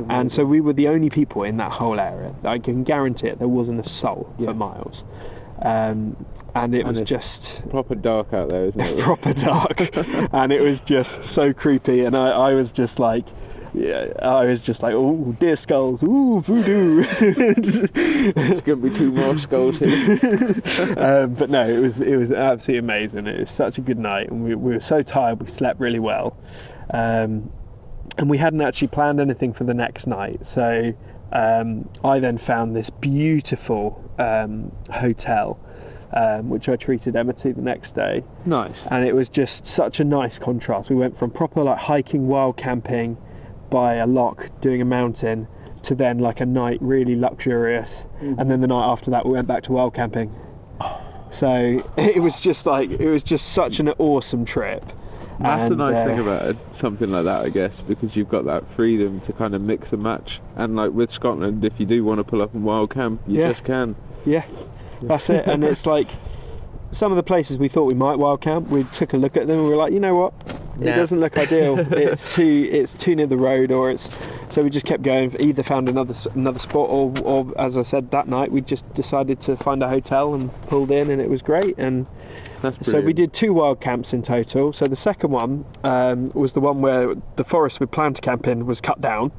And so we were the only people in that whole area. I can guarantee it, there wasn't a soul for miles. And it was just proper dark out there, isn't it? Proper dark. And it was just so creepy, and I was just like, oh, deer skulls, ooh, voodoo. There's going to be 2 more skulls here. But no, it was absolutely amazing. It was such a good night, and we were so tired, we slept really well. And we hadn't actually planned anything for the next night, so I then found this beautiful hotel, which I treated Emma to the next day. Nice. And it was just such a nice contrast. We went from proper like hiking, wild camping by a loch, doing a mountain, to then like a night really luxurious. Mm-hmm. And then the night after that we went back to wild camping. So it was just such an awesome trip. That's the nice thing about something like that, I guess, because you've got that freedom to kind of mix and match. And like with Scotland, if you do want to pull up and wild camp, you just can. Yeah. That's it. And it's like some of the places we thought we might wild camp, we took a look at them and we were like, you know what, it doesn't look ideal. It's too near the road, so we just kept going. Either found another spot, or as I said, that night we just decided to find a hotel and pulled in, and it was great. And so we did 2 wild camps in total. So the second one was the one where the forest we planned to camp in was cut down.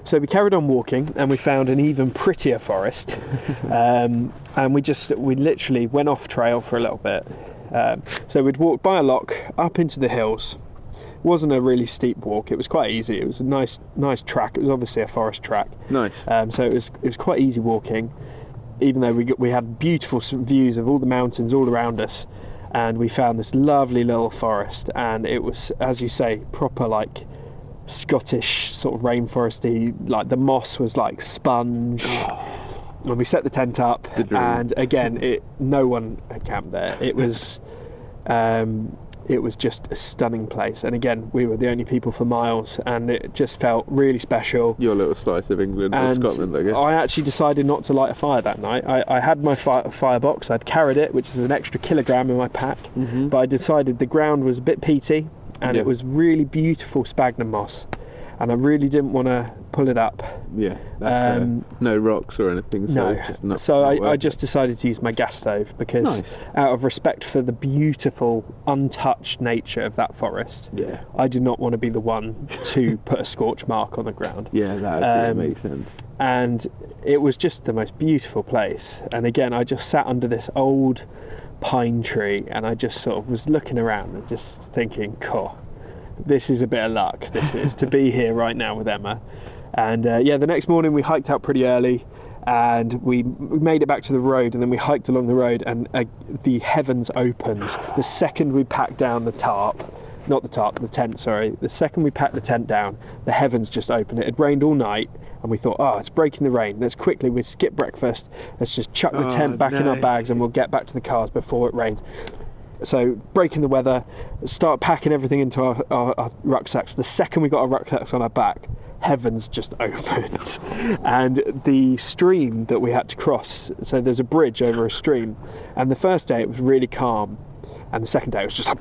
So we carried on walking, and we found an even prettier forest. And we literally went off trail for a little bit. So we'd walk by a loch up into the hills. It wasn't a really steep walk. It was quite easy. It was a nice track. It was obviously a forest track. Nice. So it was quite easy walking, even though we had beautiful views of all the mountains all around us. And we found this lovely little forest, and it was, as you say, proper like Scottish sort of rainforesty. Like the moss was like sponge. When we set the tent up, and again, no one had camped there. It was it was just a stunning place. And again, we were the only people for miles, and it just felt really special. Your little slice of England or Scotland, I guess. I actually decided not to light a fire that night. I had my firebox, I'd carried it, which is an extra kilogram in my pack, but I decided the ground was a bit peaty, and it was really beautiful sphagnum moss, and I really didn't want to pull it up. Yeah, that's no rocks or anything. So no, I just decided to use my gas stove because out of respect for the beautiful untouched nature of that forest, I did not want to be the one to put a scorch mark on the ground. Yeah, that absolutely makes sense. And it was just the most beautiful place. And again, I just sat under this old pine tree, and I just sort of was looking around and just thinking, cool, this is a bit of luck, this is, to be here right now with Emma. And the next morning we hiked out pretty early, and we made it back to the road, and then we hiked along the road, and the heavens opened the second we packed down the tent, sorry. The second we packed the tent down, the heavens just opened. It had rained all night, and we thought, it's breaking the rain. Let's quickly, we skip breakfast, let's just chuck the tent back in our bags, and we'll get back to the cars before it rains. So breaking the weather, start packing everything into our rucksacks. The second we got our rucksacks on our back, heavens just opened, and the stream that we had to cross, so there's a bridge over a stream, and the first day it was really calm, and the second day it was just like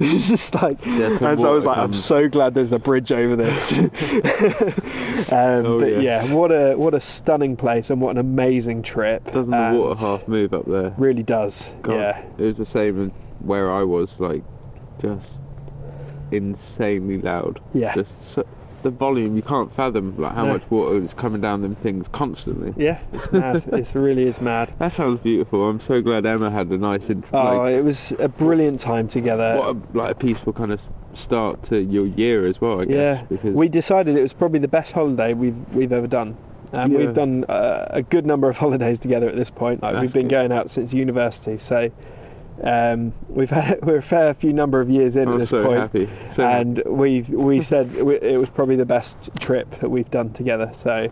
it's just like, and so I was like, I'm so glad there's a bridge over this. What a stunning place, and what an amazing trip. Doesn't the water half move up there? Really does. God, yeah, it was the same as where I was, like just insanely loud. Yeah, just the volume, you can't fathom like how much water is coming down them things constantly. Yeah, it's mad. It really is mad. That sounds beautiful. I'm so glad Emma had a nice it was a brilliant time together. What a peaceful kind of start to your year as well, I guess. Because we decided it was probably the best holiday we've ever done. We've done a good number of holidays together at this point. We've been going out since university, so we're a fair few number of years in at this point. Happy. We said it was probably the best trip that we've done together. So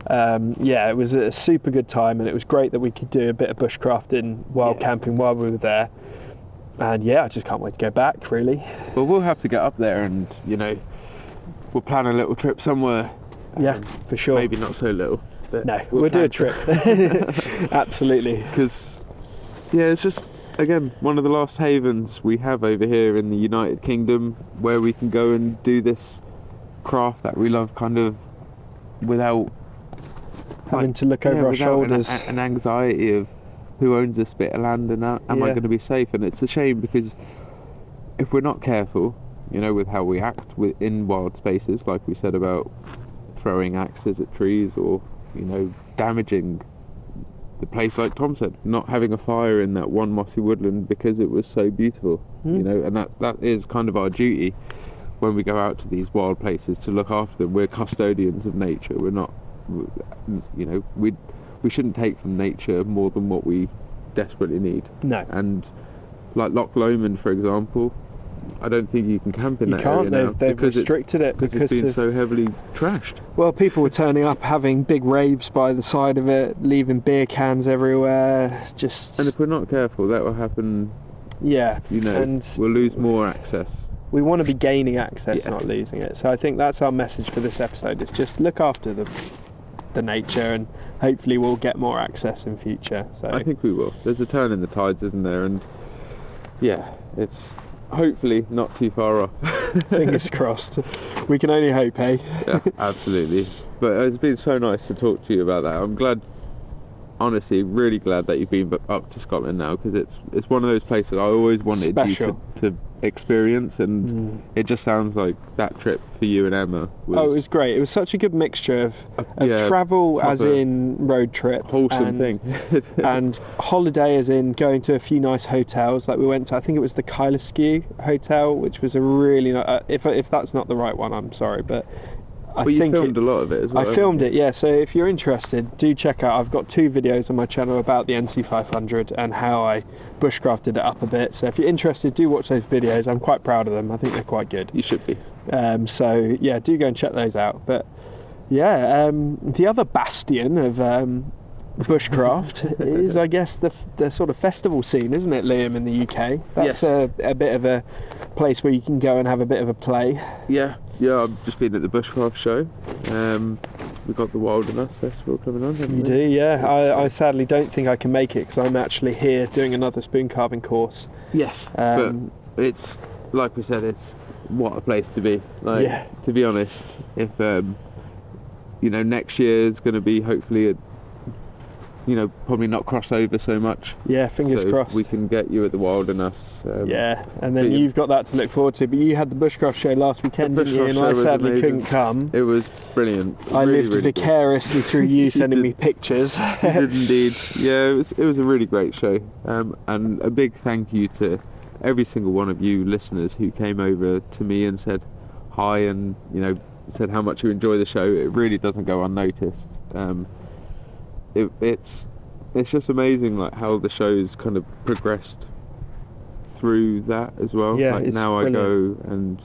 it was a super good time, and it was great that we could do a bit of bushcrafting while camping while we were there. And I just can't wait to go back, really. Well, we'll have to get up there, and we'll plan a little trip somewhere. Yeah, for sure. Maybe not so little, but no, we'll do a trip. Absolutely. Because it's just, again, one of the last havens we have over here in the United Kingdom where we can go and do this craft that we love, kind of without having to look over our shoulders. An anxiety of who owns this bit of land, and am I going to be safe? And it's a shame, because if we're not careful, with how we act in wild spaces, like we said about throwing axes at trees, or damaging the place, like Tom said, not having a fire in that one mossy woodland because it was so beautiful, and that is kind of our duty when we go out to these wild places, to look after them. We're custodians of nature. We're not, we shouldn't take from nature more than what we desperately need. No. And like Loch Lomond, for example, I don't think you can camp in that area now. They've restricted it because it's been so heavily trashed. Well, people were turning up, having big raves by the side of it, leaving beer cans everywhere. And if we're not careful, that will happen. Yeah, and we'll lose more access. We want to be gaining access, not losing it. So I think that's our message for this episode: is just look after the nature, and hopefully we'll get more access in future. So I think we will. There's a turn in the tides, isn't there? And it's hopefully not too far off. Fingers crossed. We can only hope, eh? Yeah, absolutely. But it's been so nice to talk to you about that. I'm glad, honestly, really glad that you've been up to Scotland now, because it's one of those places I always wanted you to experience, and it just sounds like that trip for you and Emma was... it was great. It was such a good mixture of travel, as in road trip, wholesome thing, and holiday, as in going to a few nice hotels. Like we went to, I think it was the Kailaskew Hotel, which was a really if that's not the right one, I'm sorry, but you filmed a lot of it as well. I filmed it, yeah. So if you're interested, do check out. I've got 2 videos on my channel about the NC500 and how I bushcrafted it up a bit. So if you're interested, do watch those videos. I'm quite proud of them. I think they're quite good. You should be. So yeah, do go and check those out. But yeah, the other bastion of Bushcraft is, I guess, the sort of festival scene, isn't it, Liam, in the UK? That's Yes. a bit of a place where you can go and have a bit of a play. Yeah, I've just been at the Bushcraft show. We've got the Wild and Us festival coming on, haven't You we? do, yeah. I sadly don't think I can make it because I'm actually here doing another spoon carving course. Yes, Um, but it's, like we said, it's what a place to be. Like, Yeah. to be honest, if, next year is going to be hopefully probably not cross over so much. Yeah, fingers so crossed. we can get you at the Wild and Us. Yeah, and then but- you've got that to look forward to. But you had the Bushcraft show last weekend, The didn't you? Bushcraft And show I was sadly amazing. couldn't come. It was brilliant. I Really, lived really good. vicariously through you You sending did. me pictures. You did indeed. Yeah, it was a really great show. And a big thank you to every single one of you listeners who came over to me and said hi and, said how much you enjoy the show. It really doesn't go unnoticed. It's just amazing like how the show's kind of progressed through that as well. Yeah, like it's now brilliant. I go and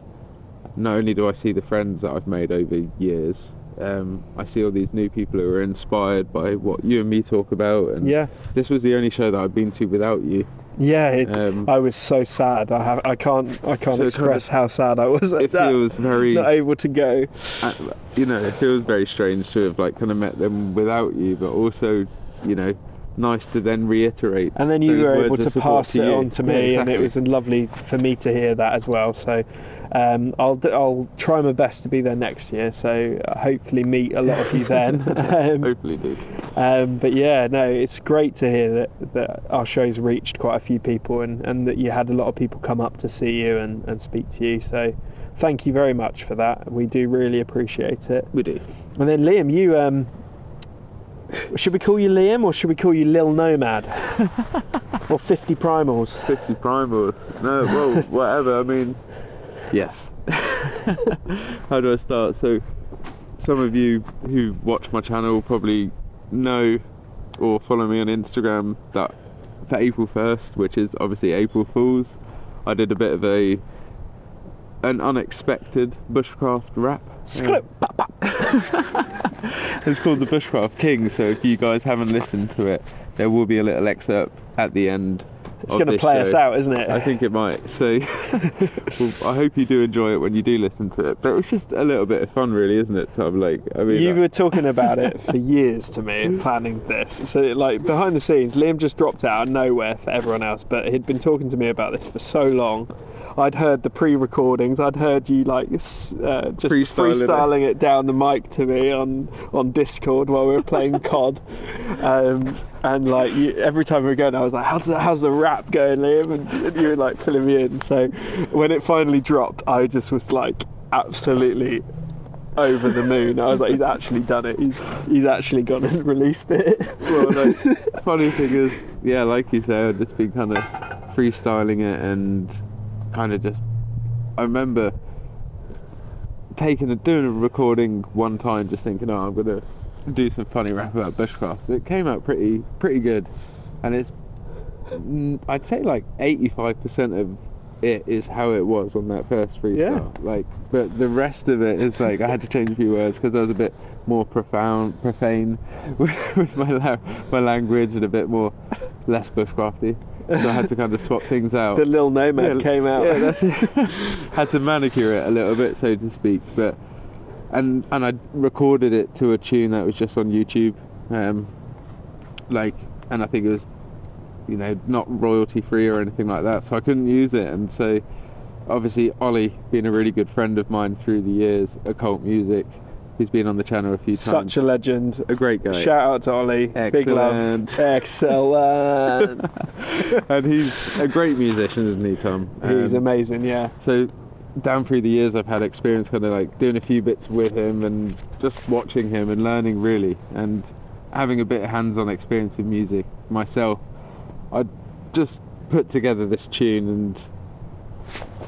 not only do I see the friends that I've made over years, I see all these new people who are inspired by what you and me talk about, and Yeah, this was the only show that I've been to without you. yeah. Um, I was so sad. I can't So express how sad I was at it that. feels very Not able to go. it feels very strange to have like kind of met them without you, but also nice to then reiterate. And then you those were words able of to support pass it you. on to Yeah, me, and exactly. it was lovely for me to hear that as well. So I'll try my best to be there next year. So hopefully meet a lot of you then. Hopefully do. But yeah, no, it's great to hear that our show's reached quite a few people, and that you had a lot of people come up to see you and speak to you. So thank you very much for that. We do really appreciate it. We do. And then Liam, you should we call you Liam or should we call you Lil Nomad? Or 50 Primals? 50 primals. No, well, whatever. I mean, yes. How do I start? So, some of you who watch my channel probably know or follow me on Instagram that for April 1st, which is obviously April Fool's, I did a bit of an unexpected Bushcraft rap. It's called the Bushcraft King, so if you guys haven't listened to it, there will be a little excerpt at the end. It's going to play us out, isn't it? I think it might. So well, I hope you do enjoy it when you do listen to it. But it's just a little bit of fun, really, isn't it, Tom? Like, I mean, You were talking about it for years to me, planning this. So, like, behind the scenes, Liam just dropped out of nowhere for everyone else, but he'd been talking to me about this for so long. I'd heard the pre-recordings. I'd heard you just freestyling it down the mic to me on Discord while we were playing COD. And like every time we were going, I was like, "How's the rap going, Liam?" And you were like filling me in. So when it finally dropped, I just was like absolutely over the moon. I was like, "He's actually done it. He's actually gone and released it." well, like, funny thing is, yeah, like you said, I've just been kind of freestyling it and kind of just. I remember doing a recording one time, just thinking, "Oh, I'm gonna do some funny rap about Bushcraft." It came out pretty good, and it's I'd say like 85% of it is how it was on that first freestyle. Yeah. Like, but the rest of it is like I had to change a few words because I was a bit more profane with my language and a bit more less Bushcrafty. So I had to kind of swap things out. The Lil Nomad came out. Yeah, that's it. Had to manicure it a little bit, so to speak. But and I recorded it to a tune that was just on YouTube, and I think it was, not royalty free or anything like that, so I couldn't use it. And so, obviously, Ollie, being a really good friend of mine through the years, Occult Music, who's been on the channel a few times. Such a legend. A great guy. Shout out to Ollie. Big love. Excellent. And he's a great musician, isn't he, Tom? He's amazing, yeah. So down through the years I've had experience kind of like doing a few bits with him and just watching him and learning really and having a bit of hands-on experience with music myself. I just put together this tune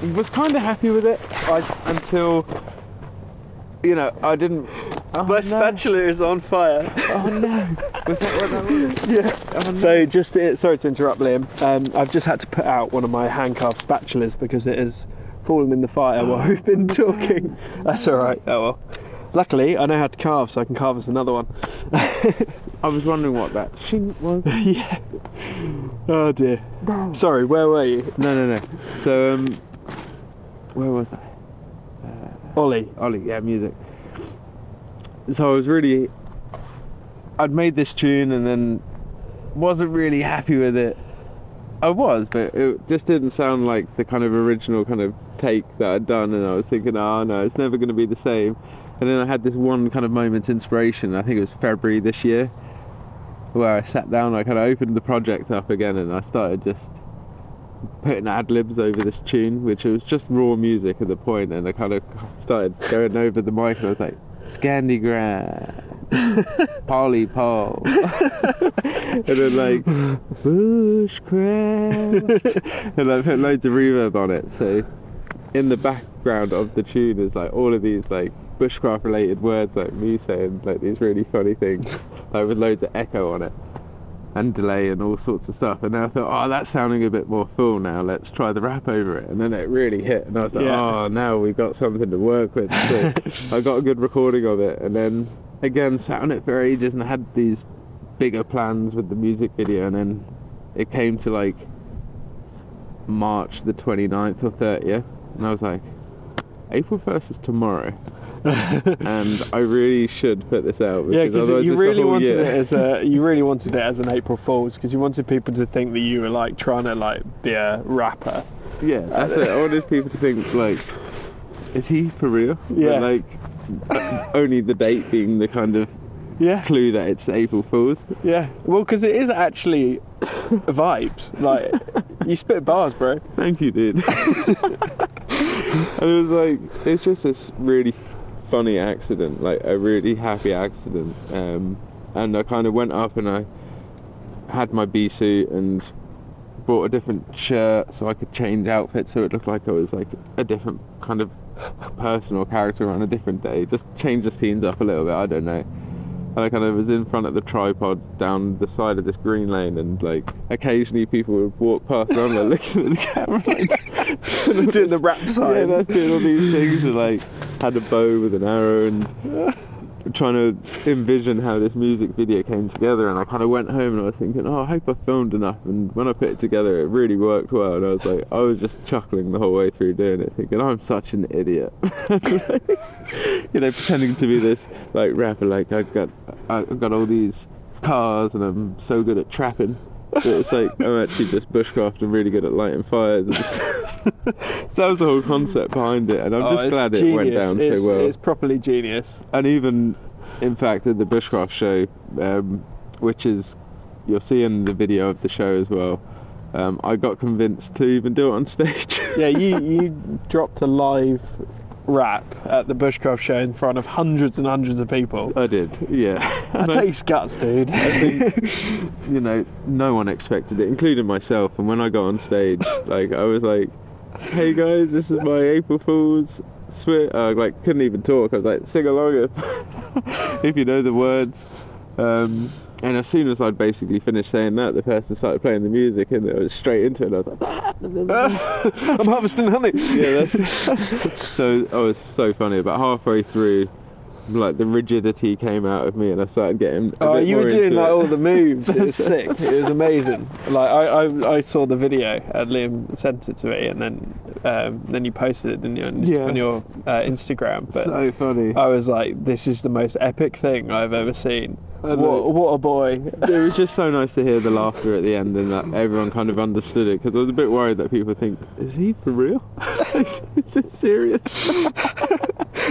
and was kind of happy with it until I didn't. My spatula is on fire. Oh no! Was that what that was? Yeah. Oh, no. So sorry to interrupt, Liam. I've just had to put out one of my hand-carved spatulas because it has fallen in the fire while we've been talking. That's all right. Oh Luckily, I know how to carve, so I can carve us another one. I was wondering what that chink was. Yeah. Oh dear. Sorry, where were you? No. So, where was I? Ollie, yeah, music. So I'd made this tune and then wasn't really happy with it. I was, but it just didn't sound like the kind of original kind of take that I'd done, and I was thinking, oh no, it's never going to be the same. And then I had this one kind of moment's inspiration, I think it was February this year, where I sat down, I kind of opened the project up again, and I started just putting ad-libs over this tune, which was just raw music at the point, and I kind of started going over the mic, and I was like, Scandigram, Polly Paul, and then like Bushcraft, and I put loads of reverb on it. So in the background of the tune is like all of these like Bushcraft related words, like me saying like these really funny things, like with loads of echo on it and delay and all sorts of stuff. And then I thought, oh, that's sounding a bit more full now, let's try the rap over it. And then it really hit, and I was like, oh, now we've got something to work with. So I got a good recording of it, and then again sat on it for ages, and I had these bigger plans with the music video, and then it came to like March the 29th or 30th, and I was like, April 1st is tomorrow. And I really should put this out, because you really wanted it as an April Fool's, because you wanted people to think that you were like trying to like be a rapper. Yeah, that's it. I wanted people to think like, is he for real? Yeah. But, like only the date being the kind of clue that it's April Fool's. Yeah. Well, because it is actually vibes. Like you spit bars, bro. Thank you, dude. And it was like, it's just this really funny accident, like a really happy accident, and I kind of went up and I had my bee suit and bought a different shirt so I could change outfits so it looked like I was like a different kind of person or character on a different day, just change the scenes up a little bit, I don't know. And I kind of was in front of the tripod down the side of this green lane, and like occasionally people would walk past and I'm like looking at the camera like doing the rap signs. Yeah, that's doing all these things, and like had a bow with an arrow and trying to envision how this music video came together. And I kind of went home and I was thinking, oh, I hope I filmed enough. And when I put it together, it really worked well, and I was like, I was just chuckling the whole way through doing it, thinking I'm such an idiot. You know, pretending to be this like rapper, like I've got all these cars and I'm so good at trapping, but it's like I'm actually just bushcraft and really good at lighting fires. So that was the whole concept behind it, and I'm just glad it went down so well. It's properly genius. And even in fact at the Bushcraft show, which is, you'll see in the video of the show as well, I got convinced to even do it on stage. Yeah, you dropped a live rap at the Bushcraft show in front of hundreds and hundreds of people. I did, yeah. That takes guts, dude. I think, you know, no one expected it, including myself. And when I got on stage, like I was like, hey guys, this is my April Fool's. Like couldn't even talk. I was like, sing along if you know the words. And as soon as I'd basically finished saying that, the person started playing the music, and it was straight into it. And I was like, I'm harvesting honey. Yeah, so it was so funny. About halfway through, like the rigidity came out of me, and I started getting. You were doing like all the moves. It was sick. It was amazing. Like I saw the video, and Liam sent it to me, and then you posted it on your Instagram. But so funny. I was like, this is the most epic thing I've ever seen. What a boy. It was just so nice to hear the laughter at the end, and that everyone kind of understood it, because I was a bit worried that people think, is he for real? Is it serious?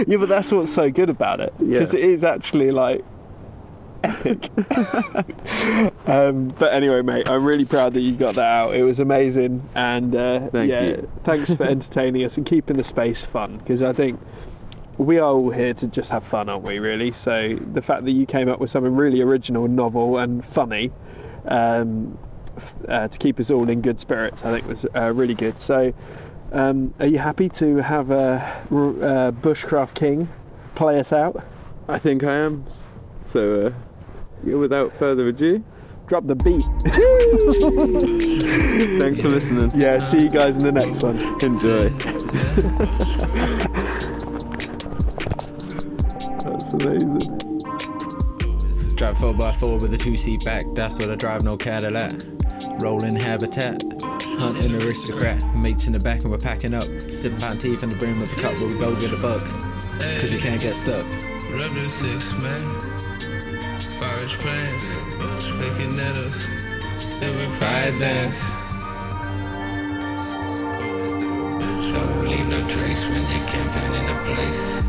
Yeah, but that's what's so good about it, because it is actually like epic. But anyway, mate, I'm really proud that you got that out. It was amazing, and Thank you. Thanks for entertaining us and keeping the space fun, because I think we are all here to just have fun, aren't we, really? So the fact that you came up with something really original, novel and funny, to keep us all in good spirits, I think was really good. So are you happy to have a Bushcraft King play us out? I think I am. So without further ado, drop the beat. Thanks for listening. Yeah, see you guys in the next one. Enjoy. amazing. Drive 4x4 with a 2-seat back, that's what I drive, no Cadillac. Rolling habitat, hunting aristocrat. Mates in the back and we're packing up. Sipping pine tea from the brim of the cup, but we go get a buck, cause we can't get stuck. Rebel 6, man. Forest plans, looking at us. Doing fire dance. Don't leave no trace when you're camping in a place.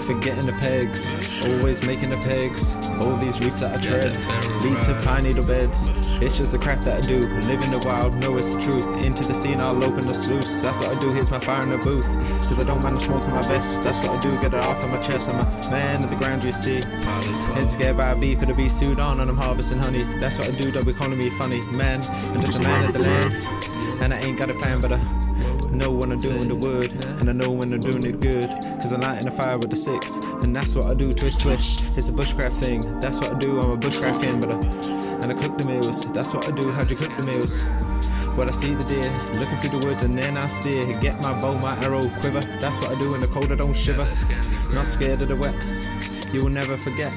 Forgetting the pegs, always making the pegs. All these routes that I tread lead to pine needle beds. It's just the craft that I do. Live in the wild, know it's the truth. Into the scene, I'll open the sluice. That's what I do, here's my fire in the booth. Cause I don't mind the smoke in my vest. That's what I do, get it off of my chest. I'm a man of the ground, you see. Ain't scared by a beef, it'll be sued on and I'm harvesting honey. That's what I do, double calling me funny. Man, I'm just a man of the land. And I ain't got a plan, but I know when I'm doing the word, and I know when I'm doing it good, cause I'm lighting the fire with the sticks, and that's what I do, twist. It's a bushcraft thing, that's what I do, I'm a bushcraft king, and I cook the meals, that's what I do, how'd you cook the meals? Well, I see the deer, looking through the woods and then I steer, get my bow, my arrow, quiver, that's what I do in the cold, I don't shiver, not scared of the wet, you will never forget,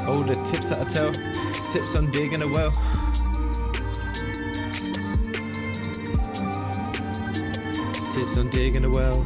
all the tips that I tell, tips on digging a well. Tips on digging a well.